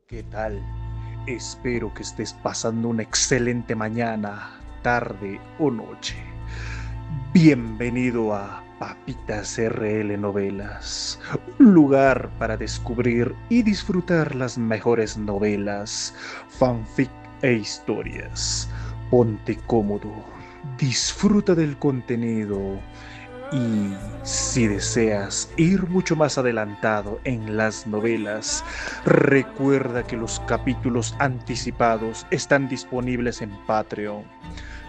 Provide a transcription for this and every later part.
¿Qué tal? Espero que estés pasando una excelente mañana, tarde o noche. Bienvenido a Papitas RL Novelas, un lugar para descubrir y disfrutar las mejores novelas, fanfic e historias. Ponte cómodo, disfruta del contenido y si deseas ir mucho más adelantado en las novelas, recuerda que los capítulos anticipados están disponibles en Patreon.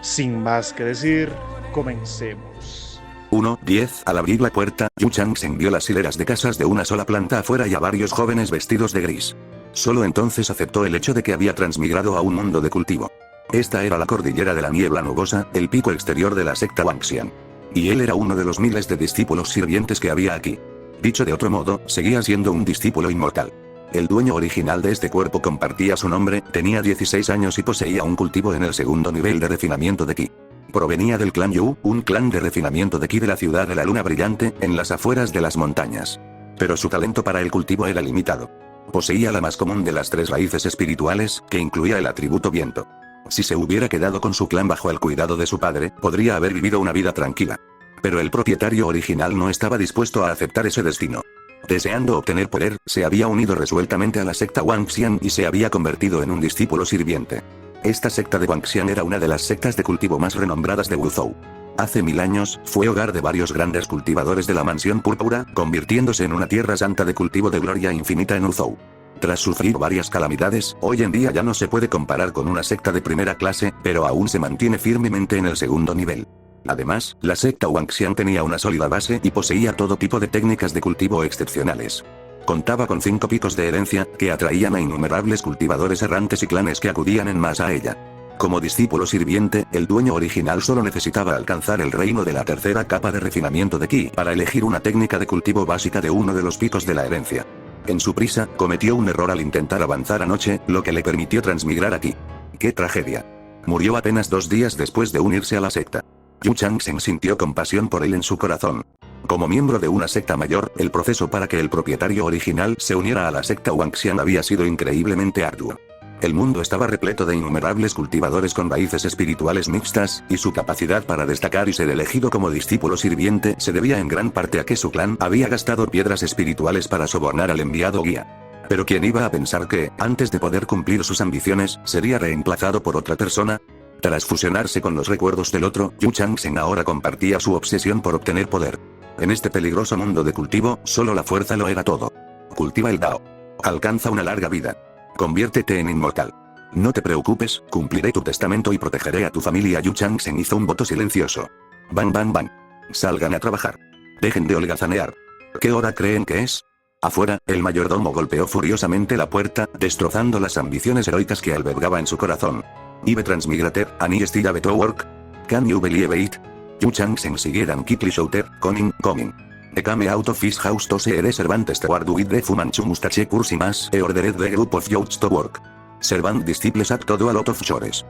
Sin más que decir, comencemos. 1:10 Al abrir la puerta, Yu Changsheng vio las hileras de casas de una sola planta afuera y a varios jóvenes vestidos de gris. Solo entonces aceptó el hecho de que había transmigrado a un mundo de cultivo. Esta era la cordillera de la niebla nubosa, el pico exterior de la secta Wangxian. Y él era uno de los miles de discípulos sirvientes que había aquí. Dicho de otro modo, seguía siendo un discípulo inmortal. El dueño original de este cuerpo compartía su nombre, tenía 16 años y poseía un cultivo en el segundo nivel de refinamiento de Ki. Provenía del clan Yu, un clan de refinamiento de Ki de la ciudad de la luna brillante, en las afueras de las montañas. Pero su talento para el cultivo era limitado. Poseía la más común de las tres raíces espirituales, que incluía el atributo viento. Si se hubiera quedado con su clan bajo el cuidado de su padre, podría haber vivido una vida tranquila. Pero el propietario original no estaba dispuesto a aceptar ese destino. Deseando obtener poder, se había unido resueltamente a la secta Wangxian y se había convertido en un discípulo sirviente. Esta secta de Wangxian era una de las sectas de cultivo más renombradas de Wuzhou. Hace 1000 años, fue hogar de varios grandes cultivadores de la mansión púrpura, convirtiéndose en una tierra santa de cultivo de gloria infinita en Wuzhou. Tras sufrir varias calamidades, hoy en día ya no se puede comparar con una secta de primera clase, pero aún se mantiene firmemente en el segundo nivel. Además, la secta Wangxian tenía una sólida base y poseía todo tipo de técnicas de cultivo excepcionales. Contaba con 5 picos de herencia, que atraían a innumerables cultivadores errantes y clanes que acudían en masa a ella. Como discípulo sirviente, el dueño original solo necesitaba alcanzar el reino de la tercera capa de refinamiento de Ki para elegir una técnica de cultivo básica de uno de los picos de la herencia. En su prisa, cometió un error al intentar avanzar anoche, lo que le permitió transmigrar aquí. ¡Qué tragedia! Murió apenas 2 días después de unirse a la secta. Yu Changsheng sintió compasión por él en su corazón. Como miembro de una secta mayor, el proceso para que el propietario original se uniera a la secta Wangxian había sido increíblemente arduo. El mundo estaba repleto de innumerables cultivadores con raíces espirituales mixtas, y su capacidad para destacar y ser elegido como discípulo sirviente se debía en gran parte a que su clan había gastado piedras espirituales para sobornar al enviado guía. Pero ¿quién iba a pensar que, antes de poder cumplir sus ambiciones, sería reemplazado por otra persona? Tras fusionarse con los recuerdos del otro, Yu Changsheng ahora compartía su obsesión por obtener poder. En este peligroso mundo de cultivo, solo la fuerza lo era todo. Cultiva el Dao. Alcanza una larga vida. Conviértete en inmortal. No te preocupes, cumpliré tu testamento y protegeré a tu familia. Yu Changsheng hizo un voto silencioso. Bang bang bang. Salgan a trabajar. Dejen de holgazanear. ¿Qué hora creen que es? Afuera, el mayordomo golpeó furiosamente la puerta, destrozando las ambiciones heroicas que albergaba en su corazón. Ibe transmigrater, ani stilla beto work. Can you believe it? Yu Changsheng siguieran quickly shouter, coming. The came out of his house to see the servant steward with the Fu Manchu mustache cursi mas e ordered the group of youths to work. Servant disciples at todo a lot of chores.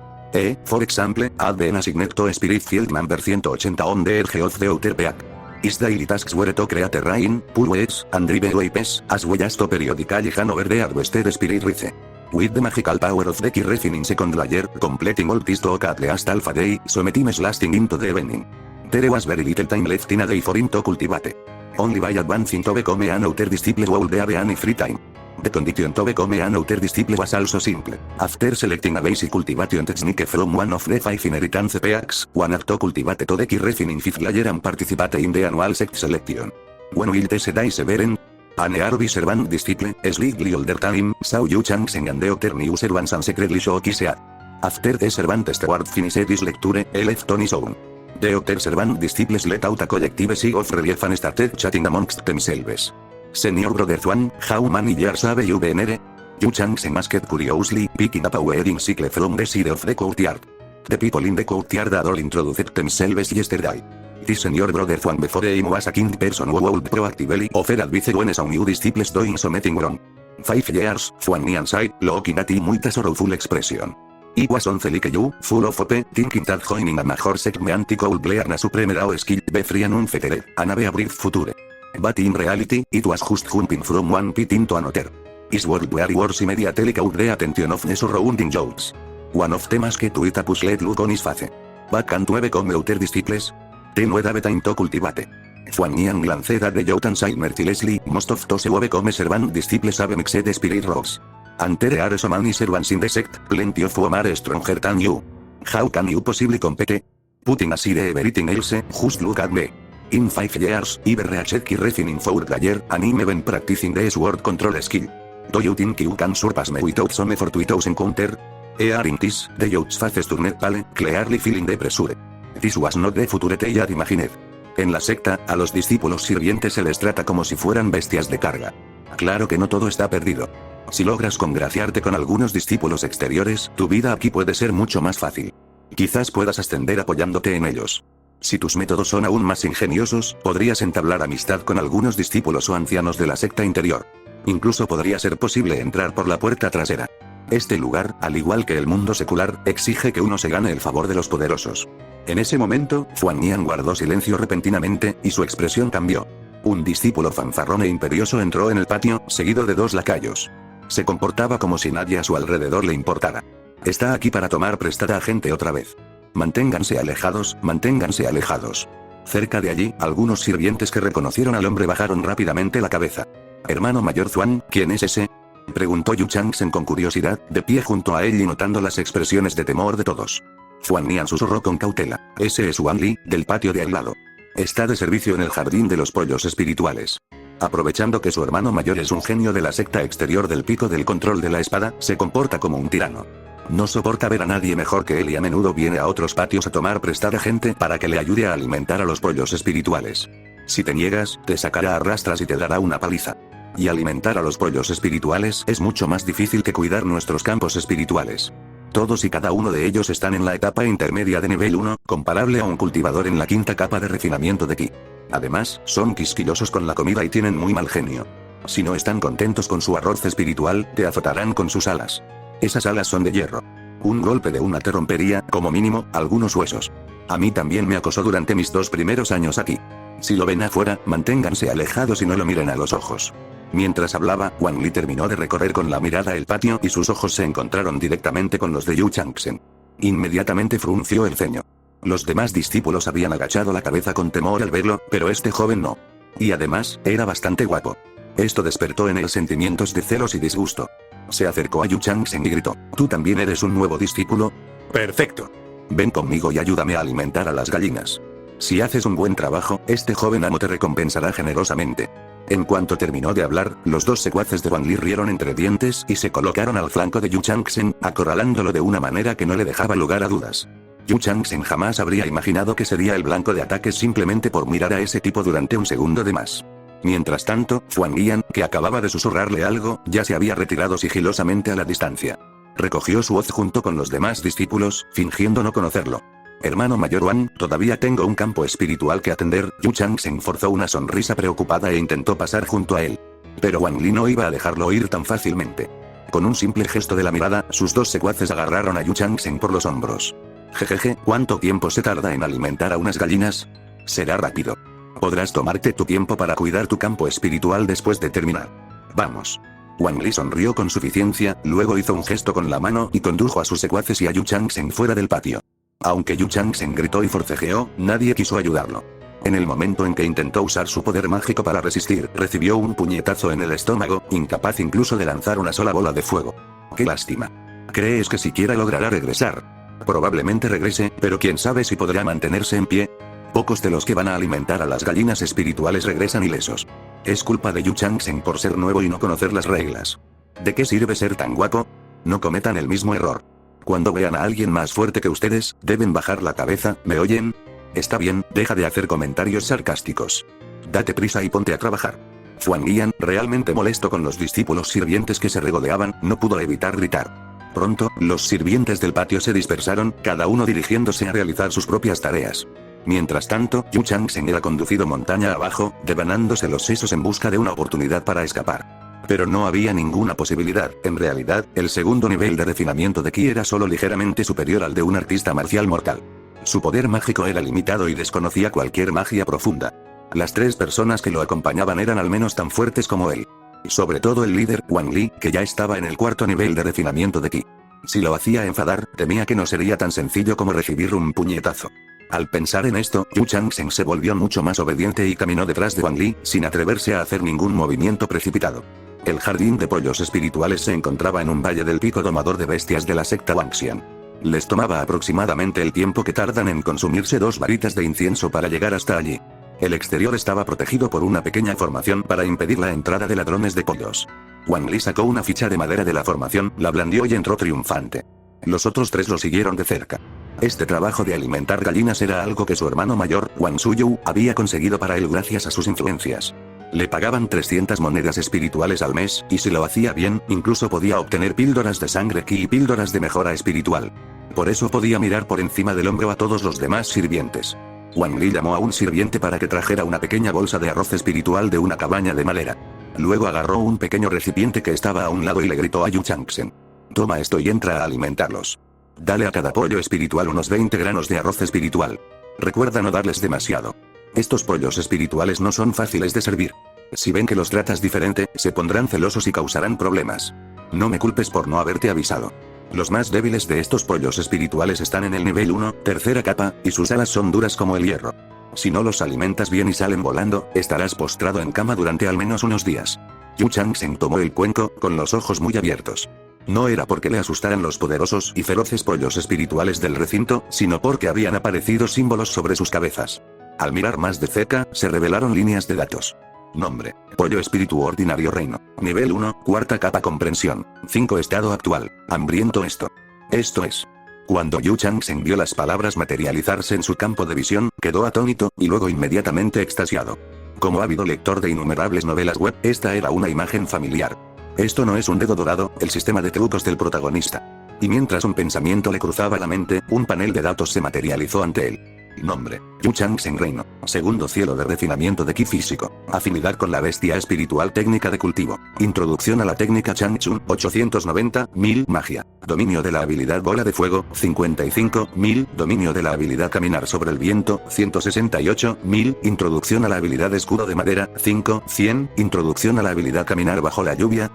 For example, add the assigned to spirit field number 180 on the edge of the outer peak. His daily tasks were to create rain, pull weeds, and drive waves, as well as to periodically hand over the harvested spirit wreath. With the magical power of the key refining second layer, completing all this to at last alpha day, so metimes lasting into the evening. There was very little time left in a day for him to cultivate. Only by advancing to become an outer disciple would there be any free time. The condition to become an outer disciple was also simple. After selecting a basic cultivation technique from one of the 5 inheritance peaks, one had to cultivate to the key refining 5th layer and participate in the annual sect selection. When will this day severen? An Arby servant disciple, slightly older time, saw Yu Changsheng and the other new servants and secretly shook his head. After the servant steward finished his lecture, he left on his own. The other servant disciples let out a collective sigh of relief and started chatting amongst themselves. Senior brother Juan, how many years have you been here? Yu Changsheng asked curiously, picking up a wedding sickle from the side of the courtyard. The people in the courtyard had all introduced themselves yesterday. This senior brother Juan before him was a kind person who would proactively offer advice when some new disciples doing something wrong. 5 years, Juan Nian said, looking at him with a sorrowful expression. It was only like you, full of hope, thinking that joining a major sect meant could learn a supreme Dao skill, be free and unfettered, and have a bright future. But in reality, it was just jumping from one pit into another. Is world very worse immediately caught the attention of the surrounding youths. One of them asked to it a puzzled look on his face. Back and to become outer disciples? Then we have time to cultivate. Fuan Nian glanced at the youth and said mercilessly, most of those who become servant disciples have mixed spirit rocks. And there are so many servants in the sect, plenty of whom are stronger than you. How can you possibly compete? Putting aside everything else, just look at me. In 5 years, I've reached refining 4 layer, and I'm even practicing the sword control skill. Do you think you can surpass me without some effort without encounter? Hearing this, the youth's faces turned pale, clearly feeling the pressure. This was not the future they had imagined. En la secta, a los discípulos sirvientes se les trata como si fueran bestias de carga. Claro que no todo está perdido. Si logras congraciarte con algunos discípulos exteriores, tu vida aquí puede ser mucho más fácil. Quizás puedas ascender apoyándote en ellos. Si tus métodos son aún más ingeniosos, podrías entablar amistad con algunos discípulos o ancianos de la secta interior. Incluso podría ser posible entrar por la puerta trasera. Este lugar, al igual que el mundo secular, exige que uno se gane el favor de los poderosos. En ese momento, Fuan Nian guardó silencio repentinamente, y su expresión cambió. Un discípulo fanfarrón e imperioso entró en el patio, seguido de 2 lacayos. Se comportaba como si nadie a su alrededor le importara. Está aquí para tomar prestada a gente otra vez. Manténganse alejados, manténganse alejados. Cerca de allí, algunos sirvientes que reconocieron al hombre bajaron rápidamente la cabeza. Hermano mayor Zuan, ¿quién es ese? Preguntó Yu Changsheng con curiosidad, de pie junto a él y notando las expresiones de temor de todos. Fuan Nian susurró con cautela, ese es Wan Li, del patio de al lado. Está de servicio en el jardín de los pollos espirituales. Aprovechando que su hermano mayor es un genio de la secta exterior del pico del control de la espada, se comporta como un tirano. No soporta ver a nadie mejor que él y a menudo viene a otros patios a tomar prestada gente para que le ayude a alimentar a los pollos espirituales. Si te niegas, te sacará a rastras y te dará una paliza. Y alimentar a los pollos espirituales es mucho más difícil que cuidar nuestros campos espirituales. Todos y cada uno de ellos están en la etapa intermedia de nivel 1, comparable a un cultivador en la 5ª capa de refinamiento de ki. Además, son quisquillosos con la comida y tienen muy mal genio. Si no están contentos con su arroz espiritual, te azotarán con sus alas. Esas alas son de hierro. Un golpe de una te rompería, como mínimo, algunos huesos. A mí también me acosó durante mis 2 primeros años aquí. Si lo ven afuera, manténganse alejados y no lo miren a los ojos. Mientras hablaba, Wang Li terminó de recorrer con la mirada el patio y sus ojos se encontraron directamente con los de Yu Changsheng. Inmediatamente frunció el ceño. Los demás discípulos habían agachado la cabeza con temor al verlo, pero este joven no. Y además, era bastante guapo. Esto despertó en él sentimientos de celos y disgusto. Se acercó a Yu Changsheng y gritó, ¿tú también eres un nuevo discípulo? Perfecto. Ven conmigo y ayúdame a alimentar a las gallinas. Si haces un buen trabajo, este joven amo te recompensará generosamente. En cuanto terminó de hablar, los 2 secuaces de Wang Li rieron entre dientes y se colocaron al flanco de Yu Changsheng, acorralándolo de una manera que no le dejaba lugar a dudas. Yu Changsheng jamás habría imaginado que sería el blanco de ataques simplemente por mirar a ese tipo durante un segundo de más. Mientras tanto, Fuan Nian, que acababa de susurrarle algo, ya se había retirado sigilosamente a la distancia. Recogió su hoz junto con los demás discípulos, fingiendo no conocerlo. Hermano mayor Wan, todavía tengo un campo espiritual que atender. Yu Changsheng forzó una sonrisa preocupada e intentó pasar junto a él. Pero Wang Li no iba a dejarlo ir tan fácilmente. Con un simple gesto de la mirada, sus 2 secuaces agarraron a Yu Changsheng por los hombros. Jejeje, ¿cuánto tiempo se tarda en alimentar a unas gallinas? Será rápido. Podrás tomarte tu tiempo para cuidar tu campo espiritual después de terminar. Vamos. Wang Li sonrió con suficiencia, luego hizo un gesto con la mano y condujo a sus secuaces y a Yu Changsheng fuera del patio. Aunque Yu Changsheng gritó y forcejeó, nadie quiso ayudarlo. En el momento en que intentó usar su poder mágico para resistir, recibió un puñetazo en el estómago, incapaz incluso de lanzar una sola bola de fuego. ¡Qué lástima! ¿Crees que siquiera logrará regresar? Probablemente regrese, pero quién sabe si podrá mantenerse en pie. Pocos de los que van a alimentar a las gallinas espirituales regresan ilesos. Es culpa de Yu Changsheng por ser nuevo y no conocer las reglas. ¿De qué sirve ser tan guapo? No cometan el mismo error. Cuando vean a alguien más fuerte que ustedes, deben bajar la cabeza, ¿me oyen? Está bien, deja de hacer comentarios sarcásticos. Date prisa y ponte a trabajar. Fuan Nian, realmente molesto con los discípulos sirvientes que se regodeaban, no pudo evitar gritar. Pronto, los sirvientes del patio se dispersaron, cada uno dirigiéndose a realizar sus propias tareas. Mientras tanto, Yu Changsheng era conducido montaña abajo, devanándose los sesos en busca de una oportunidad para escapar. Pero no había ninguna posibilidad. En realidad, el segundo nivel de refinamiento de ki era solo ligeramente superior al de un artista marcial mortal. Su poder mágico era limitado y desconocía cualquier magia profunda. Las 3 personas que lo acompañaban eran al menos tan fuertes como él. Sobre todo el líder, Wang Li, que ya estaba en el cuarto nivel de refinamiento de Ki. Si lo hacía enfadar, temía que no sería tan sencillo como recibir un puñetazo. Al pensar en esto, Yu Changsheng se volvió mucho más obediente y caminó detrás de Wang Li, sin atreverse a hacer ningún movimiento precipitado. El jardín de pollos espirituales se encontraba en un valle del pico domador de bestias de la secta Wangxian. Les tomaba aproximadamente el tiempo que tardan en consumirse 2 varitas de incienso para llegar hasta allí. El exterior estaba protegido por una pequeña formación para impedir la entrada de ladrones de pollos. Wang Li sacó una ficha de madera de la formación, la blandió y entró triunfante. Los otros 3 lo siguieron de cerca. Este trabajo de alimentar gallinas era algo que su hermano mayor, Wang Suyu, había conseguido para él gracias a sus influencias. Le pagaban 300 monedas espirituales al mes, y si lo hacía bien, incluso podía obtener píldoras de sangre Ki y píldoras de mejora espiritual. Por eso podía mirar por encima del hombro a todos los demás sirvientes. Wang Li llamó a un sirviente para que trajera una pequeña bolsa de arroz espiritual de una cabaña de madera. Luego agarró un pequeño recipiente que estaba a un lado y le gritó a Yu Changsheng: «Toma esto y entra a alimentarlos. Dale a cada pollo espiritual unos 20 granos de arroz espiritual. Recuerda no darles demasiado. Estos pollos espirituales no son fáciles de servir. Si ven que los tratas diferente, se pondrán celosos y causarán problemas. No me culpes por no haberte avisado. Los más débiles de estos pollos espirituales están en el nivel 1, tercera capa, y sus alas son duras como el hierro. Si no los alimentas bien y salen volando, estarás postrado en cama durante al menos unos días». Yu Changsheng tomó el cuenco, con los ojos muy abiertos. No era porque le asustaran los poderosos y feroces pollos espirituales del recinto, sino porque habían aparecido símbolos sobre sus cabezas. Al mirar más de cerca, se revelaron líneas de datos. Nombre: pollo espíritu ordinario reino. Nivel 1, cuarta capa comprensión. 5 estado actual. Hambriento esto. Esto es. Cuando Yu Changsheng vio las palabras materializarse en su campo de visión, quedó atónito, y luego inmediatamente extasiado. Como ávido lector de innumerables novelas web, esta era una imagen familiar. Esto no es un dedo dorado, el sistema de trucos del protagonista. Y mientras un pensamiento le cruzaba la mente, un panel de datos se materializó ante él. Nombre: Yu Changsheng reino. Segundo cielo de refinamiento de Ki físico. Afinidad con la bestia espiritual. Técnica de cultivo. Introducción a la técnica Changchun. 890.000 magia. Dominio de la habilidad bola de fuego. 55.000. Dominio de la habilidad caminar sobre el viento. 168.000. Introducción a la habilidad escudo de madera. 100. Introducción a la habilidad caminar bajo la lluvia.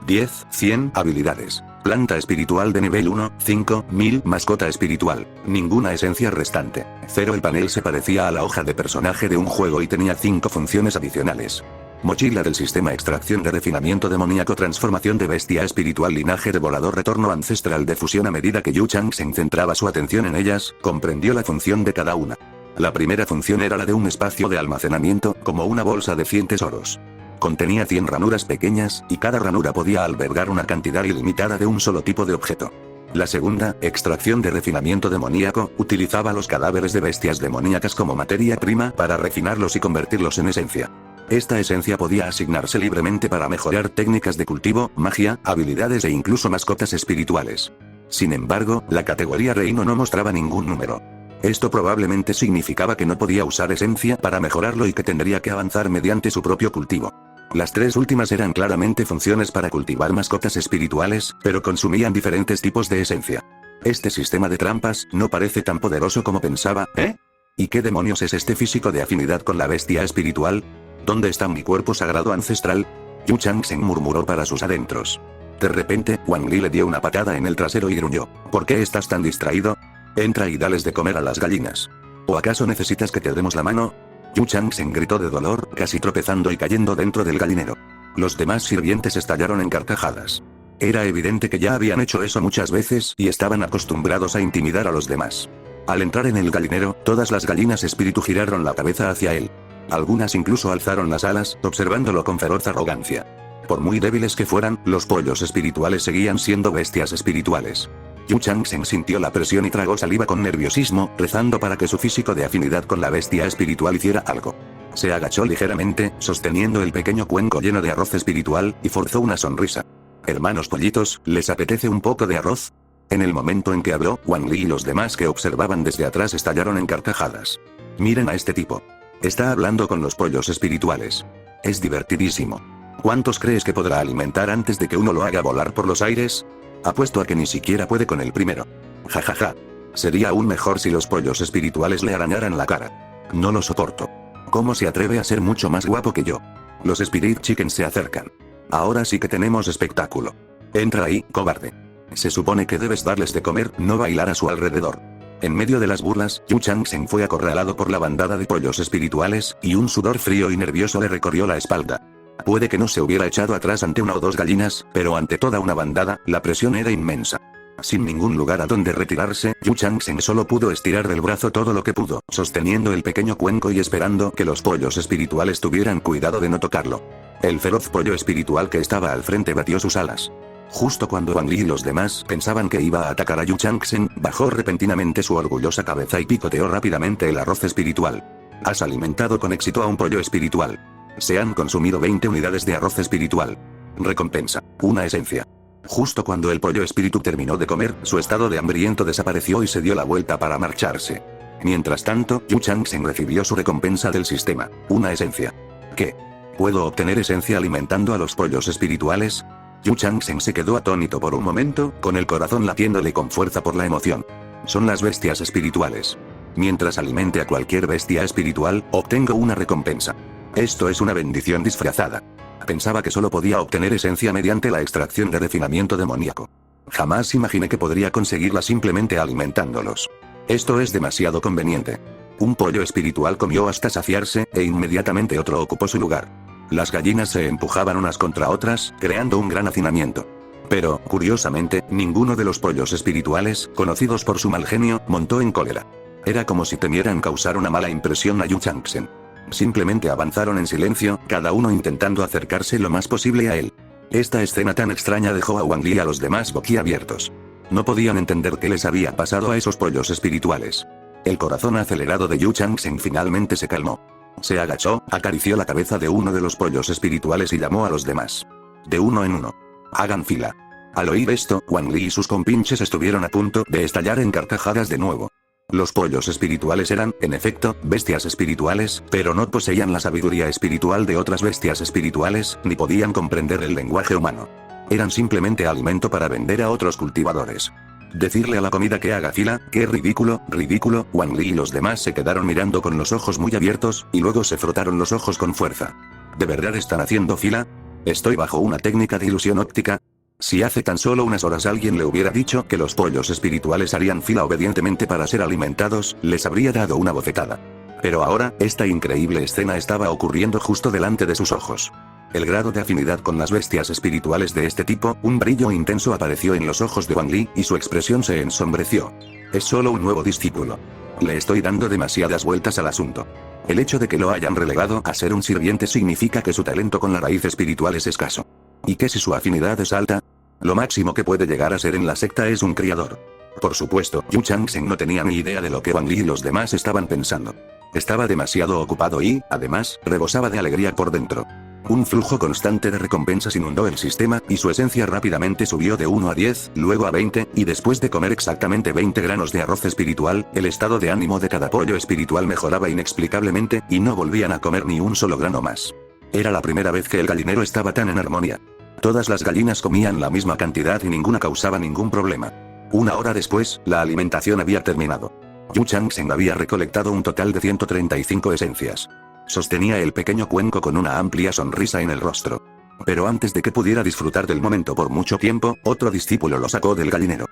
100. Habilidades. Planta espiritual de nivel 1, 5000. Mascota espiritual. Ninguna esencia restante. 0. El panel se parecía a la hoja de personaje de un juego y tenía 5 funciones adicionales. Mochila del sistema. Extracción de refinamiento demoníaco. Transformación de bestia espiritual. Linaje de volador. Retorno ancestral de fusión. A medida que Yu Changsheng centraba su atención en ellas, comprendió la función de cada una. La primera función era la de un espacio de almacenamiento, como una bolsa de 100 tesoros. Contenía 100 ranuras pequeñas, y cada ranura podía albergar una cantidad ilimitada de un solo tipo de objeto. La segunda, extracción de refinamiento demoníaco, utilizaba los cadáveres de bestias demoníacas como materia prima para refinarlos y convertirlos en esencia. Esta esencia podía asignarse libremente para mejorar técnicas de cultivo, magia, habilidades e incluso mascotas espirituales. Sin embargo, la categoría reino no mostraba ningún número. Esto probablemente significaba que no podía usar esencia para mejorarlo y que tendría que avanzar mediante su propio cultivo. Las 3 últimas eran claramente funciones para cultivar mascotas espirituales, pero consumían diferentes tipos de esencia. Este sistema de trampas no parece tan poderoso como pensaba, ¿eh? ¿Y qué demonios es este físico de afinidad con la bestia espiritual? ¿Dónde está mi cuerpo sagrado ancestral? Yu Changsheng murmuró para sus adentros. De repente, Wang Li le dio una patada en el trasero y gruñó: ¿Por qué estás tan distraído? Entra y dales de comer a las gallinas. ¿O acaso necesitas que te demos la mano? Yu Changsheng gritó de dolor, casi tropezando y cayendo dentro del gallinero. Los demás sirvientes estallaron en carcajadas. Era evidente que ya habían hecho eso muchas veces y estaban acostumbrados a intimidar a los demás. Al entrar en el gallinero, todas las gallinas espíritu giraron la cabeza hacia él. Algunas incluso alzaron las alas, observándolo con feroz arrogancia. Por muy débiles que fueran, los pollos espirituales seguían siendo bestias espirituales. Yu Changsheng sintió la presión y tragó saliva con nerviosismo, rezando para que su físico de afinidad con la bestia espiritual hiciera algo. Se agachó ligeramente, sosteniendo el pequeño cuenco lleno de arroz espiritual, y forzó una sonrisa. «Hermanos pollitos, ¿les apetece un poco de arroz?». En el momento en que habló, Wang Li y los demás que observaban desde atrás estallaron en carcajadas. «Miren a este tipo. Está hablando con los pollos espirituales. Es divertidísimo. ¿Cuántos crees que podrá alimentar antes de que uno lo haga volar por los aires? Apuesto a que ni siquiera puede con el primero. Jajaja. Sería aún mejor si los pollos espirituales le arañaran la cara. No lo soporto. ¿Cómo se atreve a ser mucho más guapo que yo?». Los Spirit Chickens se acercan. Ahora sí que tenemos espectáculo. Entra ahí, cobarde. Se supone que debes darles de comer, no bailar a su alrededor. En medio de las burlas, Yu Changsheng fue acorralado por la bandada de pollos espirituales, y un sudor frío y nervioso le recorrió la espalda. Puede que no se hubiera echado atrás ante una o dos gallinas, pero ante toda una bandada, la presión era inmensa. Sin ningún lugar a donde retirarse, Yu Changsheng solo pudo estirar del brazo todo lo que pudo, sosteniendo el pequeño cuenco y esperando que los pollos espirituales tuvieran cuidado de no tocarlo. El feroz pollo espiritual que estaba al frente batió sus alas. Justo cuando Wang Li y los demás pensaban que iba a atacar a Yu Changsheng, bajó repentinamente su orgullosa cabeza y picoteó rápidamente el arroz espiritual. Has alimentado con éxito a un pollo espiritual. Se han consumido 20 unidades de arroz espiritual. Recompensa: una esencia. Justo cuando el pollo espíritu terminó de comer, su estado de hambriento desapareció y se dio la vuelta para marcharse. Mientras tanto, Yu Changsheng recibió su recompensa del sistema: una esencia. ¿Qué? ¿Puedo obtener esencia alimentando a los pollos espirituales? Yu Changsheng se quedó atónito por un momento, con el corazón latiéndole con fuerza por la emoción. Son las bestias espirituales. Mientras alimente a cualquier bestia espiritual, obtengo una recompensa. Esto es una bendición disfrazada. Pensaba que solo podía obtener esencia mediante la extracción de refinamiento demoníaco. Jamás imaginé que podría conseguirla simplemente alimentándolos. Esto es demasiado conveniente. Un pollo espiritual comió hasta saciarse, e inmediatamente otro ocupó su lugar. Las gallinas se empujaban unas contra otras, creando un gran hacinamiento. Pero, curiosamente, ninguno de los pollos espirituales, conocidos por su mal genio, montó en cólera. Era como si temieran causar una mala impresión a Yu Changsheng. Simplemente avanzaron en silencio, cada uno intentando acercarse lo más posible a él. Esta escena tan extraña dejó a Wang Li y a los demás boquiabiertos. No podían entender qué les había pasado a esos pollos espirituales. El corazón acelerado de Yu Changsheng finalmente se calmó. Se agachó, acarició la cabeza de uno de los pollos espirituales y llamó a los demás. De uno en uno. Hagan fila. Al oír esto, Wang Li y sus compinches estuvieron a punto de estallar en carcajadas de nuevo. Los pollos espirituales eran, en efecto, bestias espirituales, pero no poseían la sabiduría espiritual de otras bestias espirituales, ni podían comprender el lenguaje humano. Eran simplemente alimento para vender a otros cultivadores. Decirle a la comida que haga fila, ¡qué ridículo, ridículo! Wang Li y los demás se quedaron mirando con los ojos muy abiertos, y luego se frotaron los ojos con fuerza. ¿De verdad están haciendo fila? ¿Estoy bajo una técnica de ilusión óptica? Si hace tan solo unas horas alguien le hubiera dicho que los pollos espirituales harían fila obedientemente para ser alimentados, les habría dado una bofetada. Pero ahora, esta increíble escena estaba ocurriendo justo delante de sus ojos. El grado de afinidad con las bestias espirituales de este tipo, un brillo intenso apareció en los ojos de Wang Li, y su expresión se ensombreció. Es solo un nuevo discípulo. Le estoy dando demasiadas vueltas al asunto. El hecho de que lo hayan relegado a ser un sirviente significa que su talento con la raíz espiritual es escaso. ¿Y qué si su afinidad es alta? Lo máximo que puede llegar a ser en la secta es un criador. Por supuesto, Yu Changsheng no tenía ni idea de lo que Wang Li y los demás estaban pensando. Estaba demasiado ocupado y, además, rebosaba de alegría por dentro. Un flujo constante de recompensas inundó el sistema, y su esencia rápidamente subió de 1 a 10, luego a 20, y después de comer exactamente 20 granos de arroz espiritual, el estado de ánimo de cada pollo espiritual mejoraba inexplicablemente, y no volvían a comer ni un solo grano más. Era la primera vez que el gallinero estaba tan en armonía. Todas las gallinas comían la misma cantidad y ninguna causaba ningún problema. Una hora después, la alimentación había terminado. Yu Changsheng había recolectado un total de 135 esencias. Sostenía el pequeño cuenco con una amplia sonrisa en el rostro. Pero antes de que pudiera disfrutar del momento por mucho tiempo, otro discípulo lo sacó del gallinero.